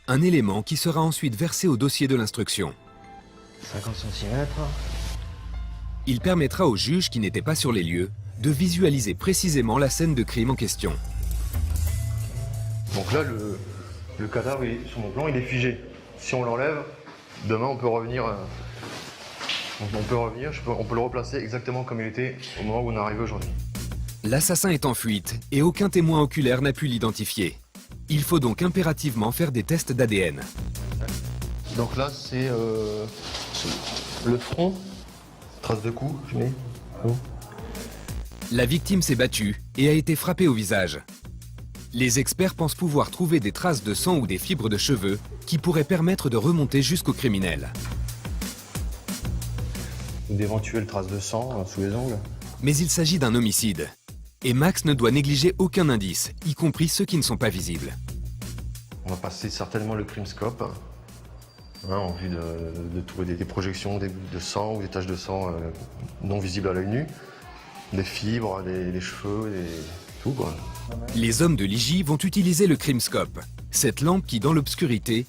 Un élément qui sera ensuite versé au dossier de l'instruction. 50 cm. Il permettra au juge qui n'était pas sur les lieux de visualiser précisément la scène de crime en question. Donc là, le cadavre est sur mon plan, il est figé. Si on l'enlève, demain on peut revenir. On peut le replacer exactement comme il était au moment où on est arrivé aujourd'hui. L'assassin est en fuite et aucun témoin oculaire n'a pu l'identifier. Il faut donc impérativement faire des tests d'ADN. Donc là, c'est le front, trace de coup, je mets. La victime s'est battue et a été frappée au visage. Les experts pensent pouvoir trouver des traces de sang ou des fibres de cheveux qui pourraient permettre de remonter jusqu'au criminel. D'éventuelles traces de sang sous les ongles. Mais il s'agit d'un homicide. Et Max ne doit négliger aucun indice, y compris ceux qui ne sont pas visibles. On va passer certainement le CrimScope en vue de trouver des projections de sang ou des taches de sang non visibles à l'œil nu. Des fibres, des cheveux, tout quoi. Les hommes de l'IJ vont utiliser le CrimScope, cette lampe qui, dans l'obscurité,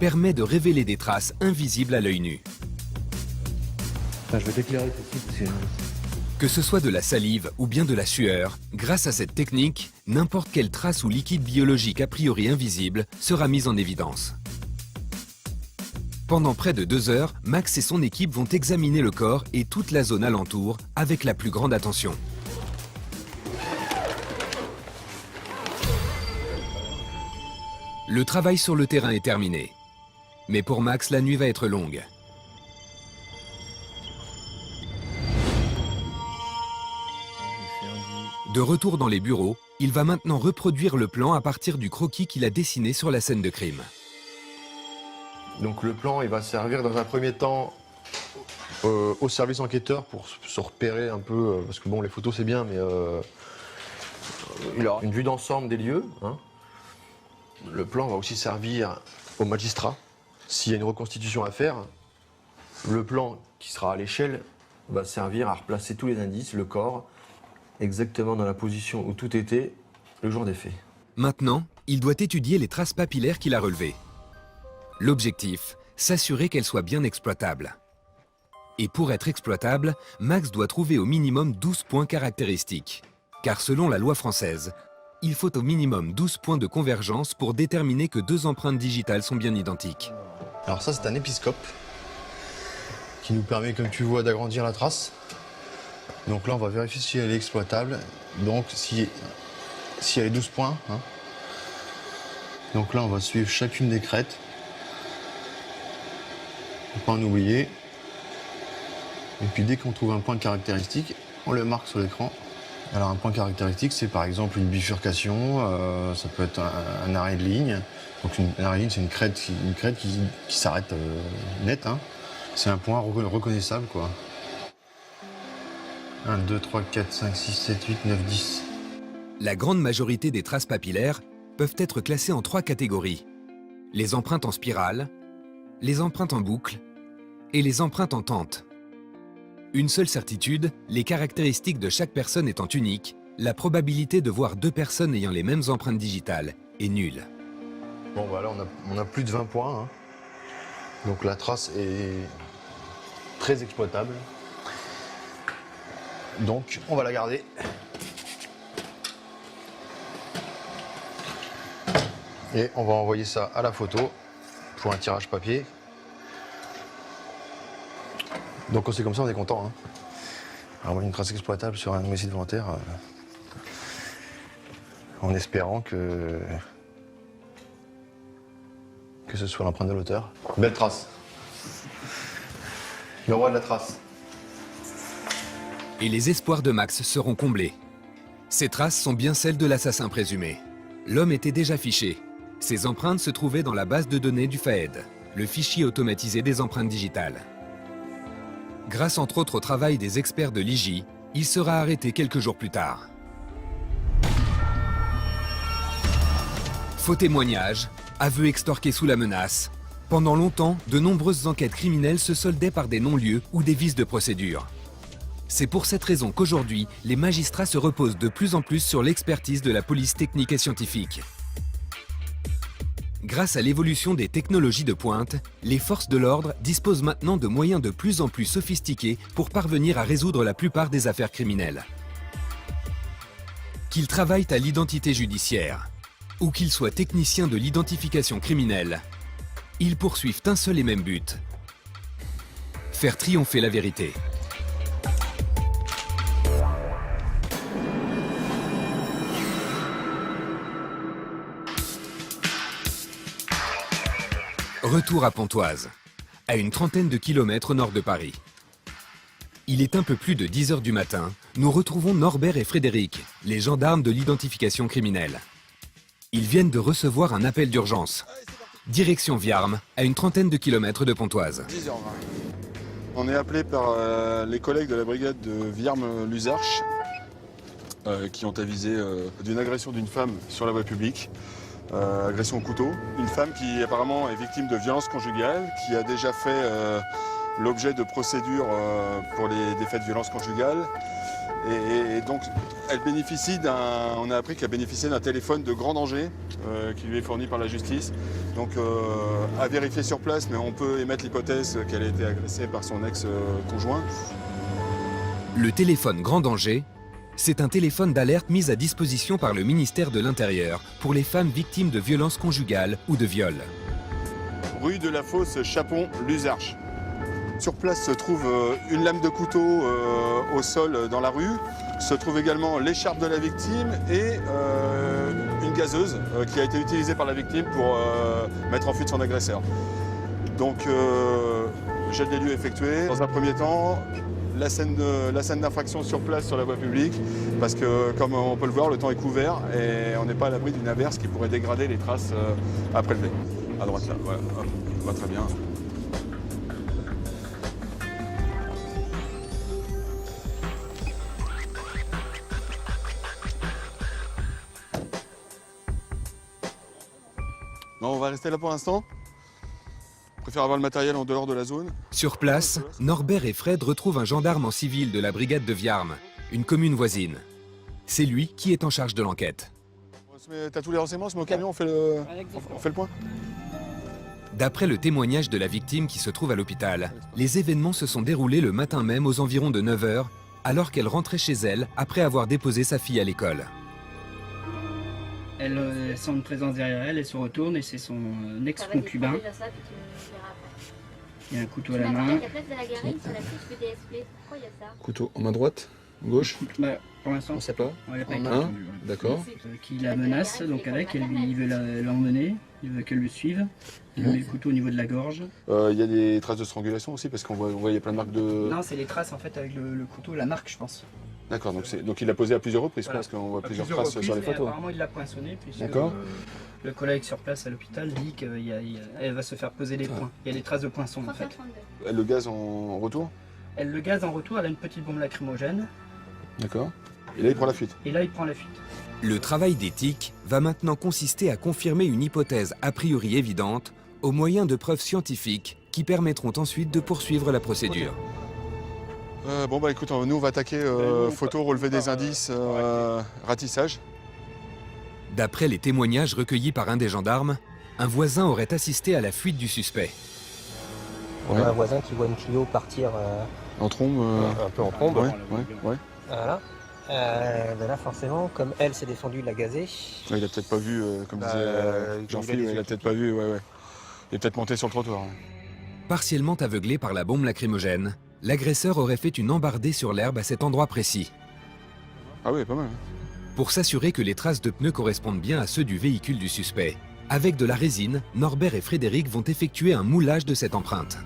permet de révéler des traces invisibles à l'œil nu. Je vais t'éclairer tout de suite. Que ce soit de la salive ou bien de la sueur, grâce à cette technique, n'importe quelle trace ou liquide biologique a priori invisible sera mise en évidence. Pendant près de 2 heures, Max et son équipe vont examiner le corps et toute la zone alentour avec la plus grande attention. Le travail sur le terrain est terminé. Mais pour Max, la nuit va être longue. De retour dans les bureaux, il va maintenant reproduire le plan à partir du croquis qu'il a dessiné sur la scène de crime. Donc le plan, il va servir dans un premier temps au service enquêteur pour se repérer un peu, parce que bon, les photos c'est bien, mais il aura une vue d'ensemble des lieux. Hein. Le plan va aussi servir au magistrat. S'il y a une reconstitution à faire, le plan qui sera à l'échelle va servir à replacer tous les indices, le corps, exactement dans la position où tout était le jour des faits. Maintenant, il doit étudier les traces papillaires qu'il a relevées. L'objectif, s'assurer qu'elles soient bien exploitables. Et pour être exploitable, Max doit trouver au minimum 12 points caractéristiques. Car selon la loi française, il faut au minimum 12 points de convergence pour déterminer que 2 empreintes digitales sont bien identiques. Alors ça, c'est un épiscope qui nous permet, comme tu vois, d'agrandir la trace. Donc là, on va vérifier si elle est exploitable. Donc, si elle est 12 points. Hein. Donc là, on va suivre chacune des crêtes. Pour ne pas en oublier. Et puis, dès qu'on trouve un point caractéristique, on le marque sur l'écran. Alors, un point caractéristique, c'est par exemple une bifurcation. Ça peut être un arrêt de ligne. Donc, un arrêt de ligne, c'est une crête qui s'arrête net. Hein. C'est un point reconnaissable, quoi. 1, 2, 3, 4, 5, 6, 7, 8, 9, 10. La grande majorité des traces papillaires peuvent être classées en 3 catégories. Les empreintes en spirale, les empreintes en boucle et les empreintes en tente. Une seule certitude, les caractéristiques de chaque personne étant uniques, la probabilité de voir 2 personnes ayant les mêmes empreintes digitales est nulle. Bon, voilà, on a plus de 20 points. Hein. Donc la trace est très exploitable. Donc, on va la garder. Et on va envoyer ça à la photo pour un tirage papier. Donc, c'est comme ça, on est content. Hein. Alors, une trace exploitable sur un homicide volontaire, en espérant que ce soit l'empreinte de l'auteur. Belle trace. Le roi de la trace. Et les espoirs de Max seront comblés. Ces traces sont bien celles de l'assassin présumé. L'homme était déjà fiché. Ses empreintes se trouvaient dans la base de données du FAED, le fichier automatisé des empreintes digitales. Grâce entre autres au travail des experts de l'IJ, il sera arrêté quelques jours plus tard. Faux témoignages, aveux extorqués sous la menace. Pendant longtemps, de nombreuses enquêtes criminelles se soldaient par des non-lieux ou des vices de procédure. C'est pour cette raison qu'aujourd'hui, les magistrats se reposent de plus en plus sur l'expertise de la police technique et scientifique. Grâce à l'évolution des technologies de pointe, les forces de l'ordre disposent maintenant de moyens de plus en plus sophistiqués pour parvenir à résoudre la plupart des affaires criminelles. Qu'ils travaillent à l'identité judiciaire, ou qu'ils soient techniciens de l'identification criminelle, ils poursuivent un seul et même but: faire triompher la vérité. Retour à Pontoise, à une trentaine de kilomètres au nord de Paris. Il est un peu plus de 10 h du matin nous retrouvons Norbert et Frédéric, les gendarmes de l'identification criminelle. Ils viennent de recevoir un appel d'urgence. Direction Viarmes, à une trentaine de kilomètres de Pontoise. 10h20. On est appelé par les collègues de la brigade de Viarmes-Luzarches qui ont avisé d'une agression d'une femme sur la voie publique. Agression au couteau. Une femme qui apparemment est victime de violences conjugales, qui a déjà fait l'objet de procédures pour des faits de violences conjugales. Et donc, elle bénéficie on a appris qu'elle bénéficiait d'un téléphone de grand danger qui lui est fourni par la justice. Donc, à vérifier sur place, mais on peut émettre l'hypothèse qu'elle a été agressée par son ex-conjoint. Le téléphone grand danger, c'est un téléphone d'alerte mis à disposition par le ministère de l'Intérieur pour les femmes victimes de violences conjugales ou de viols. Rue de la Fosse Chapon, Luzarches. Sur place se trouve une lame de couteau au sol dans la rue, se trouve également l'écharpe de la victime et une gazeuse qui a été utilisée par la victime pour mettre en fuite son agresseur. Donc, jet des lieux effectué. Dans un premier temps, la scène d'infraction sur place sur la voie publique, parce que comme on peut le voir, le temps est couvert et on n'est pas à l'abri d'une averse qui pourrait dégrader les traces à prélever. À droite là, voilà, hop, va très bien. Non, on va rester là pour l'instant. Je préfère avoir le matériel en dehors de la zone. Sur place, Norbert et Fred retrouvent un gendarme en civil de la brigade de Viarmes, une commune voisine. C'est lui qui est en charge de l'enquête. T'as tous les renseignements, on se met au camion, on fait le point. D'après le témoignage de la victime qui se trouve à l'hôpital, les événements se sont déroulés le matin même aux environs de 9 h, alors qu'elle rentrait chez elle après avoir déposé sa fille à l'école. Elle sent une présence derrière elle, elle se retourne et c'est son ex-concubin. Il y a un couteau à la main. Couteau en main droite, gauche. Bah, pour l'instant, on sait pas. En main, d'accord. Qui la menace, donc il veut l'emmener, il veut qu'elle le suive. Il met le couteau au niveau de la gorge. Il y a des traces de strangulation aussi, parce qu'on voit il y a plein de marques de... Non, c'est les traces en fait avec le couteau, la marque je pense. D'accord, donc il l'a posé à plusieurs reprises, voilà. Parce qu'on voit plusieurs traces sur les photos. Apparemment il l'a poinçonné, puisque d'accord. Le collègue sur place à l'hôpital dit qu'elle va se faire poser des points. Il y a des traces de poinçons en fait. Elle le gaze en retour? Elle le gaze en retour, elle a une petite bombe lacrymogène. D'accord. Et là il prend la fuite? Et là il prend la fuite. Le travail d'éthique va maintenant consister à confirmer une hypothèse a priori évidente au moyen de preuves scientifiques qui permettront ensuite de poursuivre la procédure. Bon bah écoute, nous on va attaquer photo, relevé des indices, ratissage. D'après les témoignages recueillis par un des gendarmes, un voisin aurait assisté à la fuite du suspect. On a un voisin qui voit une Clio partir en trombe, un peu en trombe. Ouais. Voilà. Ben là forcément, comme elle s'est défendue de la gazer. Ouais, il a peut-être pas vu, comme disait Jean-Philippe, il a peut-être pas vu, ouais. Il est peut-être monté sur le trottoir. Partiellement aveuglé par la bombe lacrymogène, l'agresseur aurait fait une embardée sur l'herbe à cet endroit précis. Ah oui, pas mal. Pour s'assurer que les traces de pneus correspondent bien à ceux du véhicule du suspect, avec de la résine, Norbert et Frédéric vont effectuer un moulage de cette empreinte.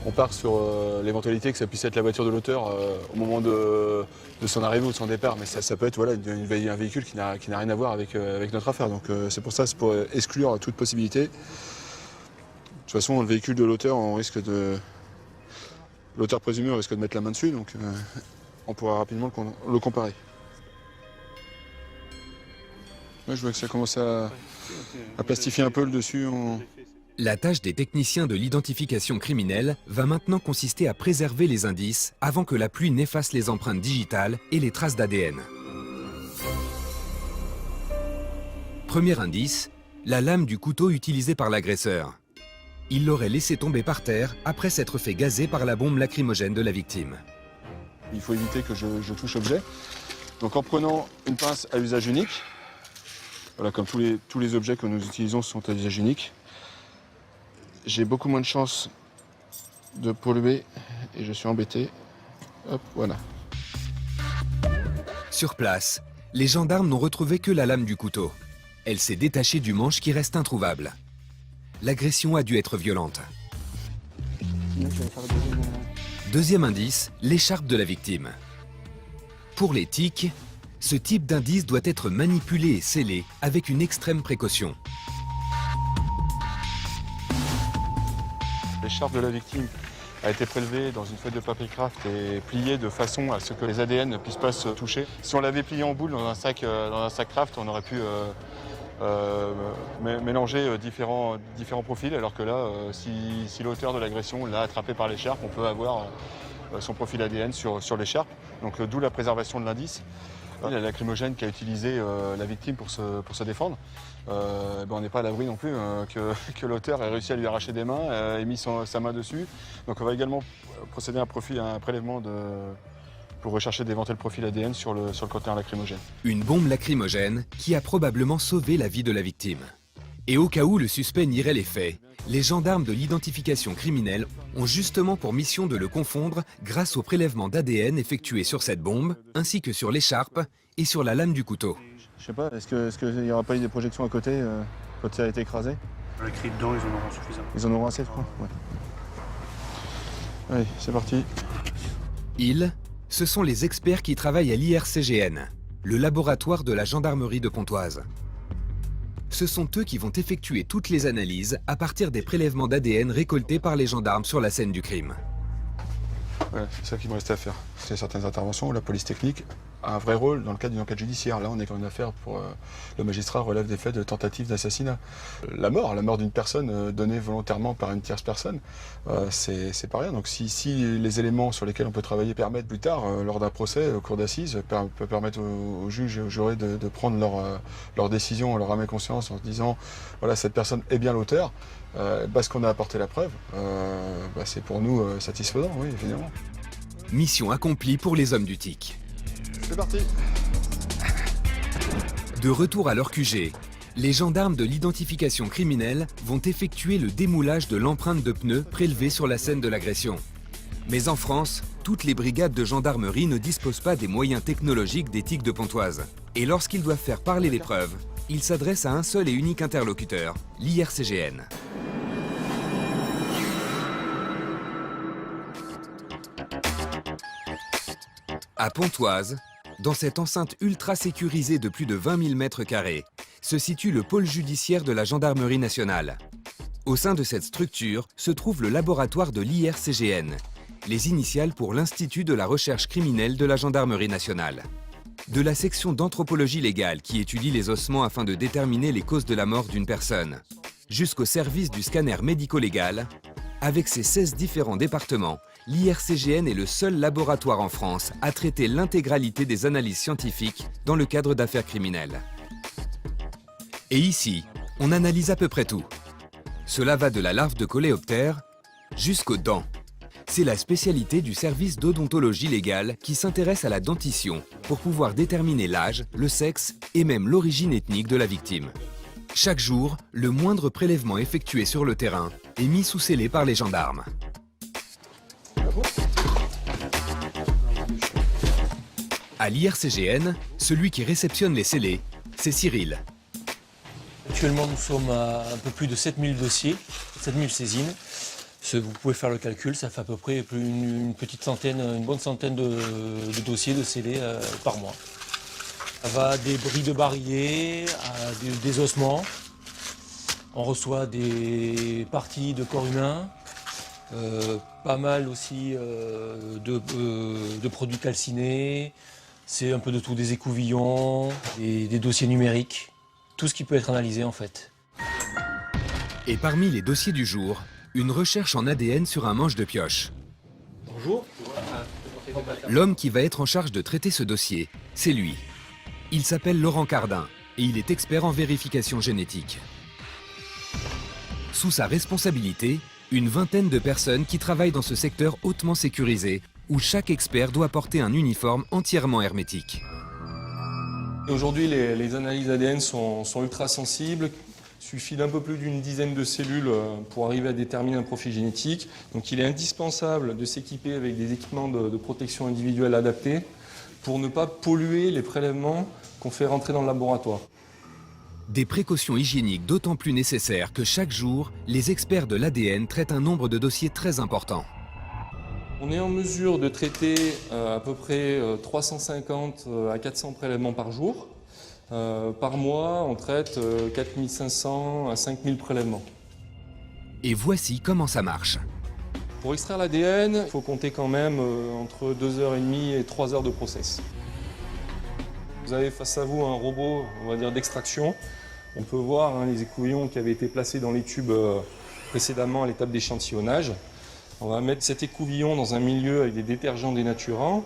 On part sur l'éventualité que ça puisse être la voiture de l'auteur au moment de son arrivée ou de son départ, mais ça peut être un véhicule qui n'a rien à voir avec notre affaire. Donc c'est pour ça, c'est pour exclure toute possibilité. De toute façon, le véhicule de l'auteur, l'auteur présumé, on risque de mettre la main dessus, donc on pourra rapidement le comparer. Ouais, je vois que ça commence à plastifier un peu le dessus. La tâche des techniciens de l'identification criminelle va maintenant consister à préserver les indices avant que la pluie n'efface les empreintes digitales et les traces d'ADN. Premier indice, la lame du couteau utilisé par l'agresseur. Il l'aurait laissé tomber par terre après s'être fait gazer par la bombe lacrymogène de la victime. Il faut éviter que je touche objet. Donc en prenant une pince à usage unique, voilà, comme tous les objets que nous utilisons sont à usage unique, j'ai beaucoup moins de chances de polluer et je suis embêté. Hop, voilà. Sur place, les gendarmes n'ont retrouvé que la lame du couteau. Elle s'est détachée du manche qui reste introuvable. L'agression a dû être violente. Deuxième indice, l'écharpe de la victime. Pour les tiques, ce type d'indice doit être manipulé et scellé avec une extrême précaution. L'écharpe de la victime a été prélevée dans une feuille de papier craft et pliée de façon à ce que les ADN ne puissent pas se toucher. Si on l'avait pliée en boule dans un sac craft, on aurait pu mélanger différents profils, alors que là, si l'auteur de l'agression l'a attrapé par l'écharpe, on peut avoir son profil ADN sur l'écharpe, donc d'où la préservation de l'indice. La lacrymogène qu'a utilisé la victime pour se défendre, on n'est pas à l'abri non plus que l'auteur ait réussi à lui arracher des mains, ait mis sa main dessus. Donc on va également procéder à un prélèvement pour rechercher d'éventuels profils ADN sur le conteneur lacrymogène. Une bombe lacrymogène qui a probablement sauvé la vie de la victime. Et au cas où le suspect nierait les faits, les gendarmes de l'identification criminelle ont justement pour mission de le confondre grâce au prélèvement d'ADN effectué sur cette bombe, ainsi que sur l'écharpe et sur la lame du couteau. Je sais pas, est-ce qu'il n'y aura pas eu des projections à côté quand ça a été écrasé? Le cri dedans, ils en auront suffisamment. Ils en auront assez, je crois. Ouais. Allez, c'est parti. Ils, ce sont les experts qui travaillent à l'IRCGN, le laboratoire de la gendarmerie de Pontoise. Ce sont eux qui vont effectuer toutes les analyses à partir des prélèvements d'ADN récoltés par les gendarmes sur la scène du crime. Ouais, c'est ça qu'il me reste à faire. C'est certaines interventions où la police technique a un vrai rôle dans le cadre d'une enquête judiciaire. Là, on est dans une affaire pour le magistrat relève des faits de tentative d'assassinat. La mort d'une personne donnée volontairement par une tierce personne, c'est pas rien. Donc si les éléments sur lesquels on peut travailler permettent plus tard, lors d'un procès, au cours d'assises, peut permettre aux juges et aux jurés de prendre leur décision, leur âme et conscience en se disant voilà, cette personne est bien l'auteur, parce qu'on a apporté la preuve, c'est pour nous satisfaisant, oui, évidemment. Mission accomplie pour les hommes du TIC. C'est parti. De retour à leur QG, les gendarmes de l'identification criminelle vont effectuer le démoulage de l'empreinte de pneus prélevée sur la scène de l'agression. Mais en France, toutes les brigades de gendarmerie ne disposent pas des moyens technologiques des TIC de Pontoise. Et lorsqu'ils doivent faire parler les preuves, ils s'adressent à un seul et unique interlocuteur, l'IRCGN. À Pontoise, dans cette enceinte ultra sécurisée de plus de 20 000 m², se situe le pôle judiciaire de la gendarmerie nationale. Au sein de cette structure se trouve le laboratoire de l'IRCGN, les initiales pour l'Institut de la recherche criminelle de la gendarmerie nationale. De la section d'anthropologie légale qui étudie les ossements afin de déterminer les causes de la mort d'une personne, jusqu'au service du scanner médico-légal, avec ses 16 différents départements, l'IRCGN est le seul laboratoire en France à traiter l'intégralité des analyses scientifiques dans le cadre d'affaires criminelles. Et ici, on analyse à peu près tout. Cela va de la larve de coléoptère jusqu'aux dents. C'est la spécialité du service d'odontologie légale qui s'intéresse à la dentition pour pouvoir déterminer l'âge, le sexe et même l'origine ethnique de la victime. Chaque jour, le moindre prélèvement effectué sur le terrain est mis sous scellé par les gendarmes. À l'IRCGN, celui qui réceptionne les scellés, c'est Cyril. Actuellement, nous sommes à un peu plus de 7000 dossiers, 7000 saisines. Vous pouvez faire le calcul, ça fait à peu près une bonne centaine de dossiers de scellés par mois. Ça va des bris de barillet à des ossements. On reçoit des parties de corps humain, pas mal aussi de produits calcinés. C'est un peu de tout, des écouvillons, des dossiers numériques, tout ce qui peut être analysé en fait. Et parmi les dossiers du jour, une recherche en ADN sur un manche de pioche. Bonjour. L'homme qui va être en charge de traiter ce dossier, c'est lui. Il s'appelle Laurent Cardin et il est expert en vérification génétique. Sous sa responsabilité, une vingtaine de personnes qui travaillent dans ce secteur hautement sécurisé, où chaque expert doit porter un uniforme entièrement hermétique. Aujourd'hui, les analyses ADN sont ultra sensibles. Il suffit d'un peu plus d'une dizaine de cellules pour arriver à déterminer un profil génétique. Donc il est indispensable de s'équiper avec des équipements de protection individuelle adaptés pour ne pas polluer les prélèvements qu'on fait rentrer dans le laboratoire. Des précautions hygiéniques d'autant plus nécessaires que chaque jour, les experts de l'ADN traitent un nombre de dossiers très important. On est en mesure de traiter à peu près 350 à 400 prélèvements par jour. Par mois, on traite 4500 à 5000 prélèvements. Et voici comment ça marche. Pour extraire l'ADN, il faut compter quand même entre 2h30 et 3 heures de process. Vous avez face à vous un robot, on va dire, d'extraction. On peut voir les écouvillons qui avaient été placés dans les tubes précédemment à l'étape d'échantillonnage. On va mettre cet écouvillon dans un milieu avec des détergents dénaturants.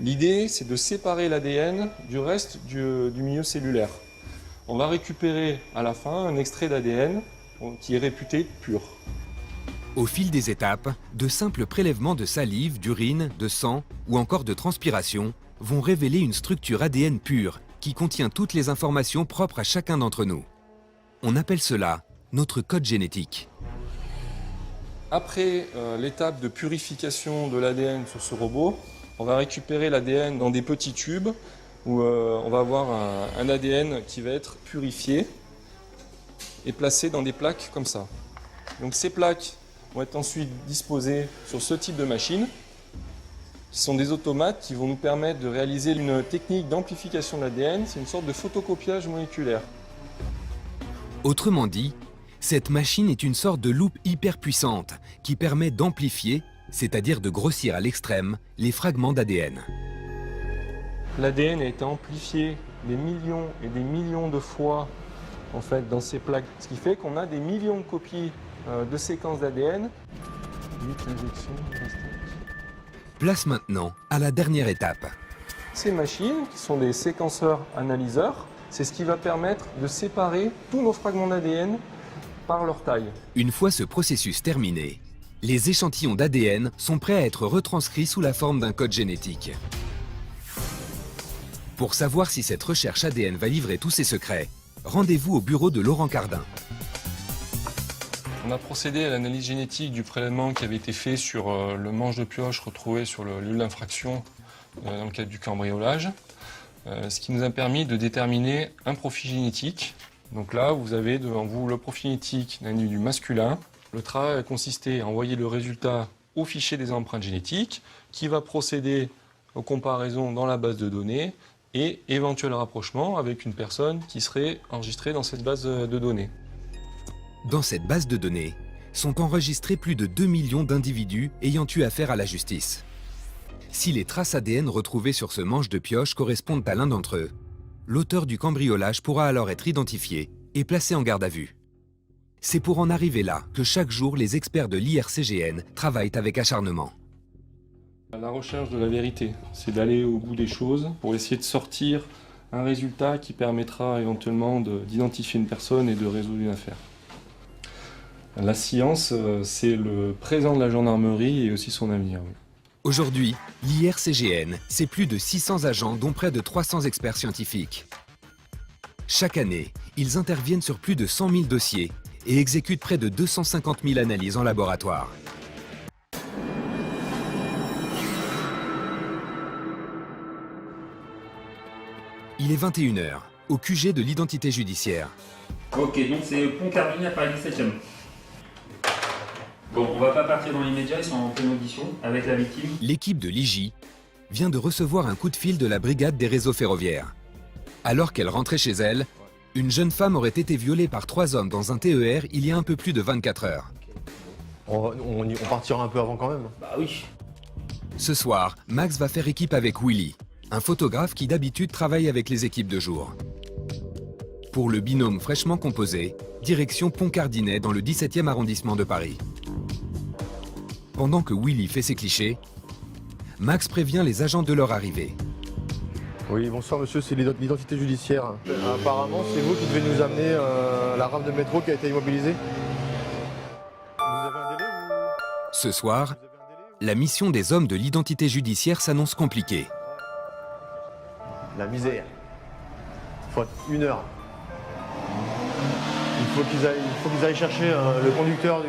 L'idée, c'est de séparer l'ADN du reste du milieu cellulaire. On va récupérer à la fin un extrait d'ADN qui est réputé pur. Au fil des étapes, de simples prélèvements de salive, d'urine, de sang ou encore de transpiration vont révéler une structure ADN pure qui contient toutes les informations propres à chacun d'entre nous. On appelle cela notre code génétique. Après l'étape de purification de l'ADN sur ce robot, on va récupérer l'ADN dans des petits tubes où on va avoir un ADN qui va être purifié et placé dans des plaques comme ça. Donc ces plaques vont être ensuite disposées sur ce type de machine. Ce sont des automates qui vont nous permettre de réaliser une technique d'amplification de l'ADN. C'est une sorte de photocopiage moléculaire. Autrement dit, cette machine est une sorte de loupe hyper puissante qui permet d'amplifier, c'est-à-dire de grossir à l'extrême, les fragments d'ADN. L'ADN a été amplifié des millions et des millions de fois en fait, dans ces plaques, ce qui fait qu'on a des millions de copies de séquences d'ADN. Place maintenant à la dernière étape. Ces machines, qui sont des séquenceurs-analyseurs, c'est ce qui va permettre de séparer tous nos fragments d'ADN par leur taille. Une fois ce processus terminé, les échantillons d'ADN sont prêts à être retranscrits sous la forme d'un code génétique. Pour savoir si cette recherche ADN va livrer tous ses secrets, rendez-vous au bureau de Laurent Cardin. On a procédé à l'analyse génétique du prélèvement qui avait été fait sur le manche de pioche retrouvé sur le lieu d'infraction dans le cadre du cambriolage, ce qui nous a permis de déterminer un profil génétique. Donc là, vous avez devant vous le profil génétique d'un individu masculin. Le travail a consisté à envoyer le résultat au fichier des empreintes génétiques qui va procéder aux comparaisons dans la base de données et éventuel rapprochement avec une personne qui serait enregistrée dans cette base de données. Dans cette base de données sont enregistrés plus de 2 millions d'individus ayant eu affaire à la justice. Si les traces ADN retrouvées sur ce manche de pioche correspondent à l'un d'entre eux, l'auteur du cambriolage pourra alors être identifié et placé en garde à vue. C'est pour en arriver là que chaque jour les experts de l'IRCGN travaillent avec acharnement. La recherche de la vérité, c'est d'aller au bout des choses pour essayer de sortir un résultat qui permettra éventuellement d'identifier une personne et de résoudre une affaire. La science, c'est le présent de la gendarmerie et aussi son avenir. Oui. Aujourd'hui, l'IRCGN, c'est plus de 600 agents dont près de 300 experts scientifiques. Chaque année, ils interviennent sur plus de 100 000 dossiers et exécutent près de 250 000 analyses en laboratoire. Il est 21 h, au QG de l'identité judiciaire. Ok, donc c'est Pont Cardinet à Paris 17e. Bon, on va pas partir dans l'immédiat, ils sont en pleine audition avec la victime. L'équipe de l'IJ vient de recevoir un coup de fil de la brigade des réseaux ferroviaires. Alors qu'elle rentrait chez elle, une jeune femme aurait été violée par 3 hommes dans un TER il y a un peu plus de 24 heures. On partira un peu avant quand même. Bah oui. Ce soir, Max va faire équipe avec Willy, un photographe qui d'habitude travaille avec les équipes de jour. Pour le binôme fraîchement composé, direction Pont Cardinet dans le 17e arrondissement de Paris. Pendant que Willy fait ses clichés, Max prévient les agents de leur arrivée. Oui, bonsoir monsieur, c'est l'identité judiciaire. Apparemment, c'est vous qui devez nous amener la rame de métro qui a été immobilisée. Vous avez un délai ou... Ce soir, la mission des hommes de l'identité judiciaire s'annonce compliquée. La misère. Il faut 1 heure. Il faut qu'ils aillent chercher le conducteur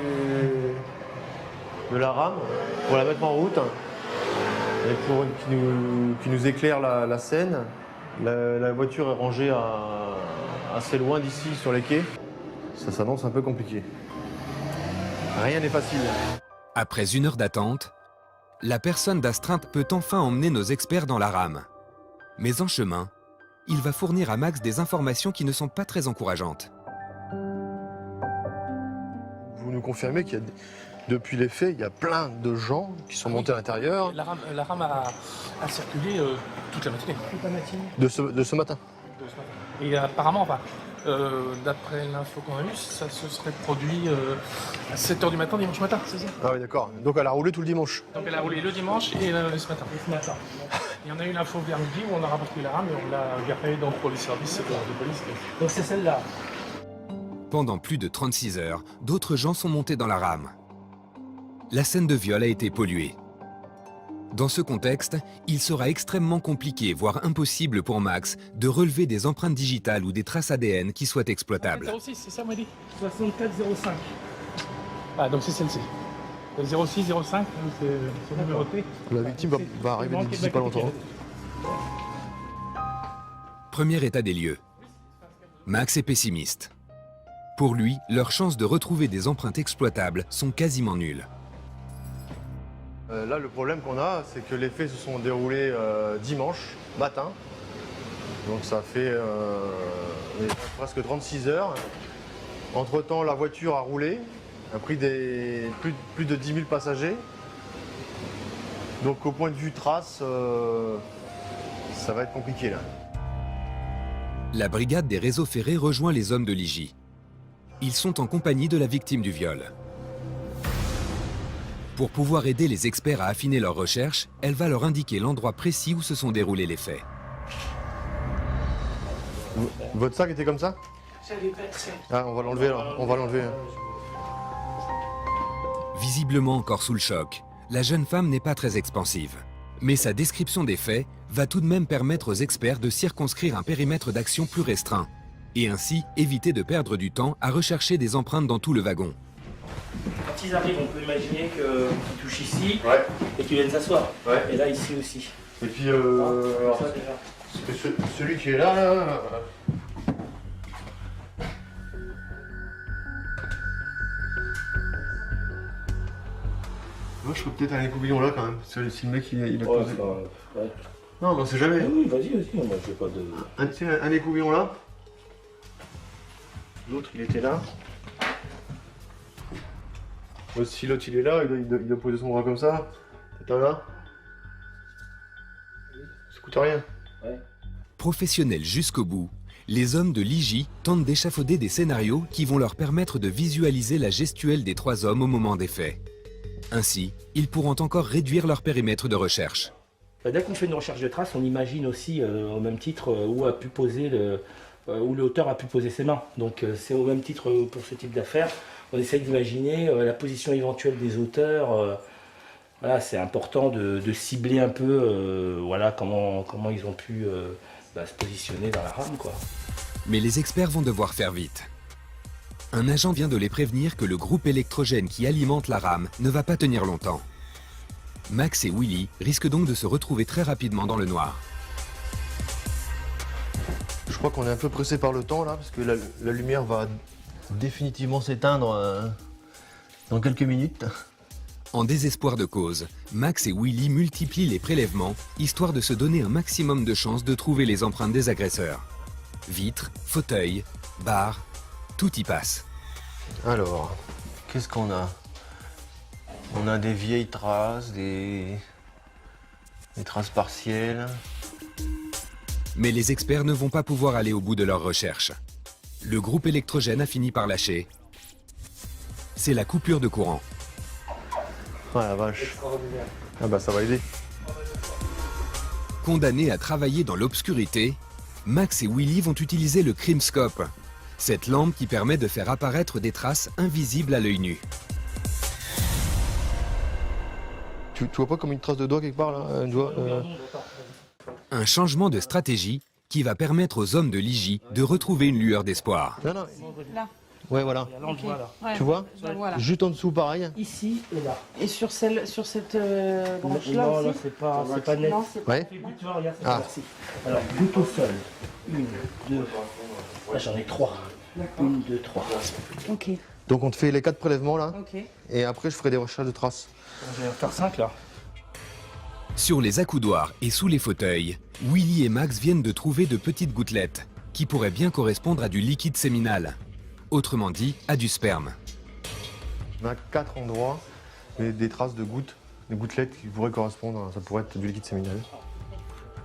de la rame pour la mettre en route et pour qu'il nous éclaire la scène. La voiture est rangée assez loin d'ici sur les quais. Ça s'annonce un peu compliqué. Rien n'est facile. Après 1 heure d'attente, la personne d'astreinte peut enfin emmener nos experts dans la rame. Mais en chemin, il va fournir à Max des informations qui ne sont pas très encourageantes. Vous nous confirmez qu'il y a, depuis les faits, il y a plein de gens qui sont montés à l'intérieur La rame a circulé toute la matinée. Toute la matinée. de ce matin. Et apparemment, d'après l'info qu'on a eue, ça se serait produit à 7h du matin, dimanche matin, c'est ça? Ah oui, d'accord. Donc elle a roulé tout le dimanche. Donc elle a roulé le dimanche et ce matin. Et on a eu l'info vers midi où on a rapporté la rame et on l'a garée pour les services de police. Donc c'est celle-là. Pendant plus de 36 heures, d'autres gens sont montés dans la rame. La scène de viol a été polluée. Dans ce contexte, il sera extrêmement compliqué, voire impossible pour Max, de relever des empreintes digitales ou des traces ADN qui soient exploitables. 06, c'est ça, moi dit 6405. Ah, donc c'est celle-ci. 06, 05, c'est numéroté. La victime va arriver d'ici pas longtemps. Premier état des lieux. Max est pessimiste. Pour lui, leurs chances de retrouver des empreintes exploitables sont quasiment nulles. Là, le problème qu'on a, c'est que les faits se sont déroulés dimanche matin. Donc ça fait presque 36 heures. Entre-temps, la voiture a roulé, a pris plus de 10 000 passagers. Donc au point de vue trace, ça va être compliqué là. La brigade des réseaux ferrés rejoint les hommes de l'IJ. Ils sont en compagnie de la victime du viol. Pour pouvoir aider les experts à affiner leurs recherches, elle va leur indiquer l'endroit précis où se sont déroulés les faits. Votre sac était comme ça? Ah, on va l'enlever là, on va l'enlever. Visiblement encore sous le choc, la jeune femme n'est pas très expansive. Mais sa description des faits va tout de même permettre aux experts de circonscrire un périmètre d'action plus restreint et ainsi éviter de perdre du temps à rechercher des empreintes dans tout le wagon. Quand ils arrivent, on peut imaginer qu'ils touchent ici et qu'ils viennent s'asseoir. Et là, ici aussi. Et puis, alors, celui qui est là, moi, je ferais peut-être un écouvillon là quand même. Si le mec il a posé. Non, mais on sait jamais. Oui, vas-y, moi je fais pas de. Un écouvillon là. L'autre, il était là. Si l'autre il est là, il a posé son bras comme ça. T'es là. Ça coûte rien. Professionnels jusqu'au bout, les hommes de l'IJ tentent d'échafauder des scénarios qui vont leur permettre de visualiser la gestuelle des trois hommes au moment des faits. Ainsi, ils pourront encore réduire leur périmètre de recherche. Dès qu'on fait une recherche de traces, on imagine aussi au même titre où l'auteur a pu poser ses mains. Donc c'est au même titre pour ce type d'affaires. On essaie d'imaginer la position éventuelle des auteurs. Voilà, c'est important de cibler un peu comment ils ont pu se positionner dans la rame, quoi. Mais les experts vont devoir faire vite. Un agent vient de les prévenir que le groupe électrogène qui alimente la rame ne va pas tenir longtemps. Max et Willy risquent donc de se retrouver très rapidement dans le noir. Je crois qu'on est un peu pressé par le temps là, parce que la lumière va définitivement s'éteindre dans quelques minutes. En désespoir de cause, Max et Willy multiplient les prélèvements, histoire de se donner un maximum de chances de trouver les empreintes des agresseurs. Vitres, fauteuils, barres, tout y passe. Alors, qu'est-ce qu'on a? On a des vieilles traces, des traces partielles. Mais les experts ne vont pas pouvoir aller au bout de leurs recherches. Le groupe électrogène a fini par lâcher. C'est la coupure de courant. Oh la vache. Ah bah ça va aider. Condamnés à travailler dans l'obscurité, Max et Willy vont utiliser le CrimScope, cette lampe qui permet de faire apparaître des traces invisibles à l'œil nu. Tu vois pas comme une trace de doigt quelque part là, un doigt, Un changement de stratégie qui va permettre aux hommes de l'IJ de retrouver une lueur d'espoir. Non. Là. Ouais, voilà. Okay. Ouais. Tu vois, voilà. Juste en dessous, pareil. Ici et là. Et sur cette branche-là non, aussi là, c'est pas net. Non, c'est pas... Ouais. Regarde, merci. Alors, goutte au sol. 1, 2. Là, j'en ai 3. 1, 2, 3. Ok. Donc on te fait les 4 prélèvements là. Ok. Et après je ferai des recherches de traces. Je vais en faire 5 là. Sur les accoudoirs et sous les fauteuils, Willy et Max viennent de trouver de petites gouttelettes qui pourraient bien correspondre à du liquide séminal, autrement dit à du sperme. On a 4 endroits, mais des traces de gouttes, des gouttelettes qui pourraient correspondre, ça pourrait être du liquide séminal.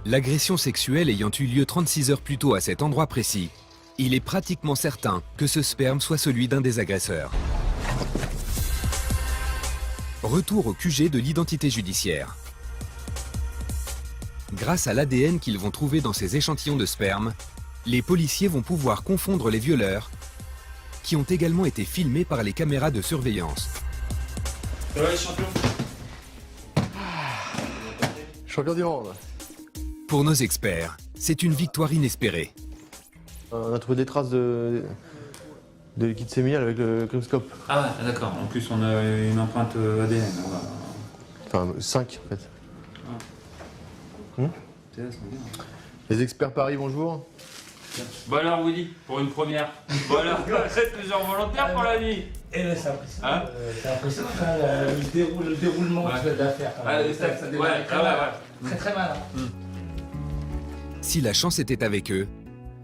L'agression sexuelle ayant eu lieu 36 heures plus tôt à cet endroit précis, il est pratiquement certain que ce sperme soit celui d'un des agresseurs. Retour au QG de l'identité judiciaire. Grâce à l'ADN qu'ils vont trouver dans ces échantillons de sperme, les policiers vont pouvoir confondre les violeurs qui ont également été filmés par les caméras de surveillance. Ça va les champions? Champion du monde. Pour nos experts, c'est une victoire inespérée. On a trouvé des traces de liquide séminal avec le cryptoscope. Ah ouais, d'accord. En plus, on a une empreinte ADN. Enfin, 5 en fait. Ah. Les experts Paris, bonjour. Bon alors, Willy, pour une première. Bon alors, c'est plusieurs volontaires pour la nuit. Et là, c'est impressionnant. C'est impressionnant le déroulement de l'affaire. Très très mal. Si la chance était avec eux,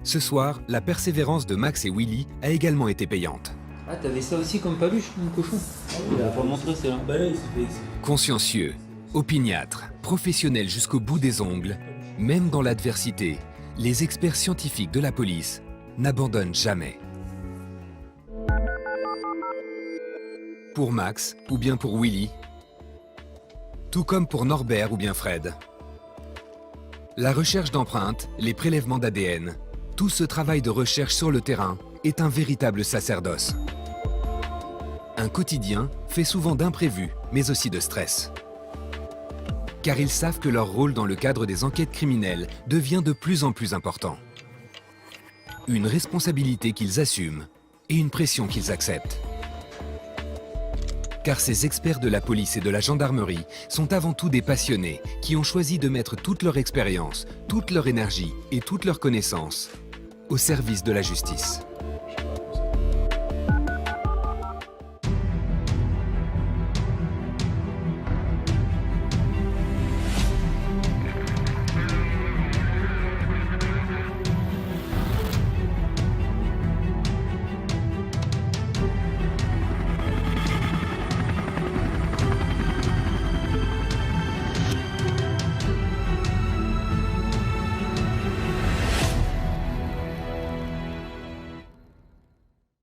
ce soir, la persévérance de Max et Willy a également été payante. Ah, t'avais ça aussi comme paluche, mon cochon? Il a pas montré, c'est là. Consciencieux, opiniâtres, professionnels jusqu'au bout des ongles, même dans l'adversité, les experts scientifiques de la police n'abandonnent jamais. Pour Max, ou bien pour Willy, tout comme pour Norbert ou bien Fred. La recherche d'empreintes, les prélèvements d'ADN, tout ce travail de recherche sur le terrain est un véritable sacerdoce. Un quotidien fait souvent d'imprévus, mais aussi de stress. Car ils savent que leur rôle dans le cadre des enquêtes criminelles devient de plus en plus important. Une responsabilité qu'ils assument et une pression qu'ils acceptent. Car ces experts de la police et de la gendarmerie sont avant tout des passionnés qui ont choisi de mettre toute leur expérience, toute leur énergie et toute leur connaissance au service de la justice.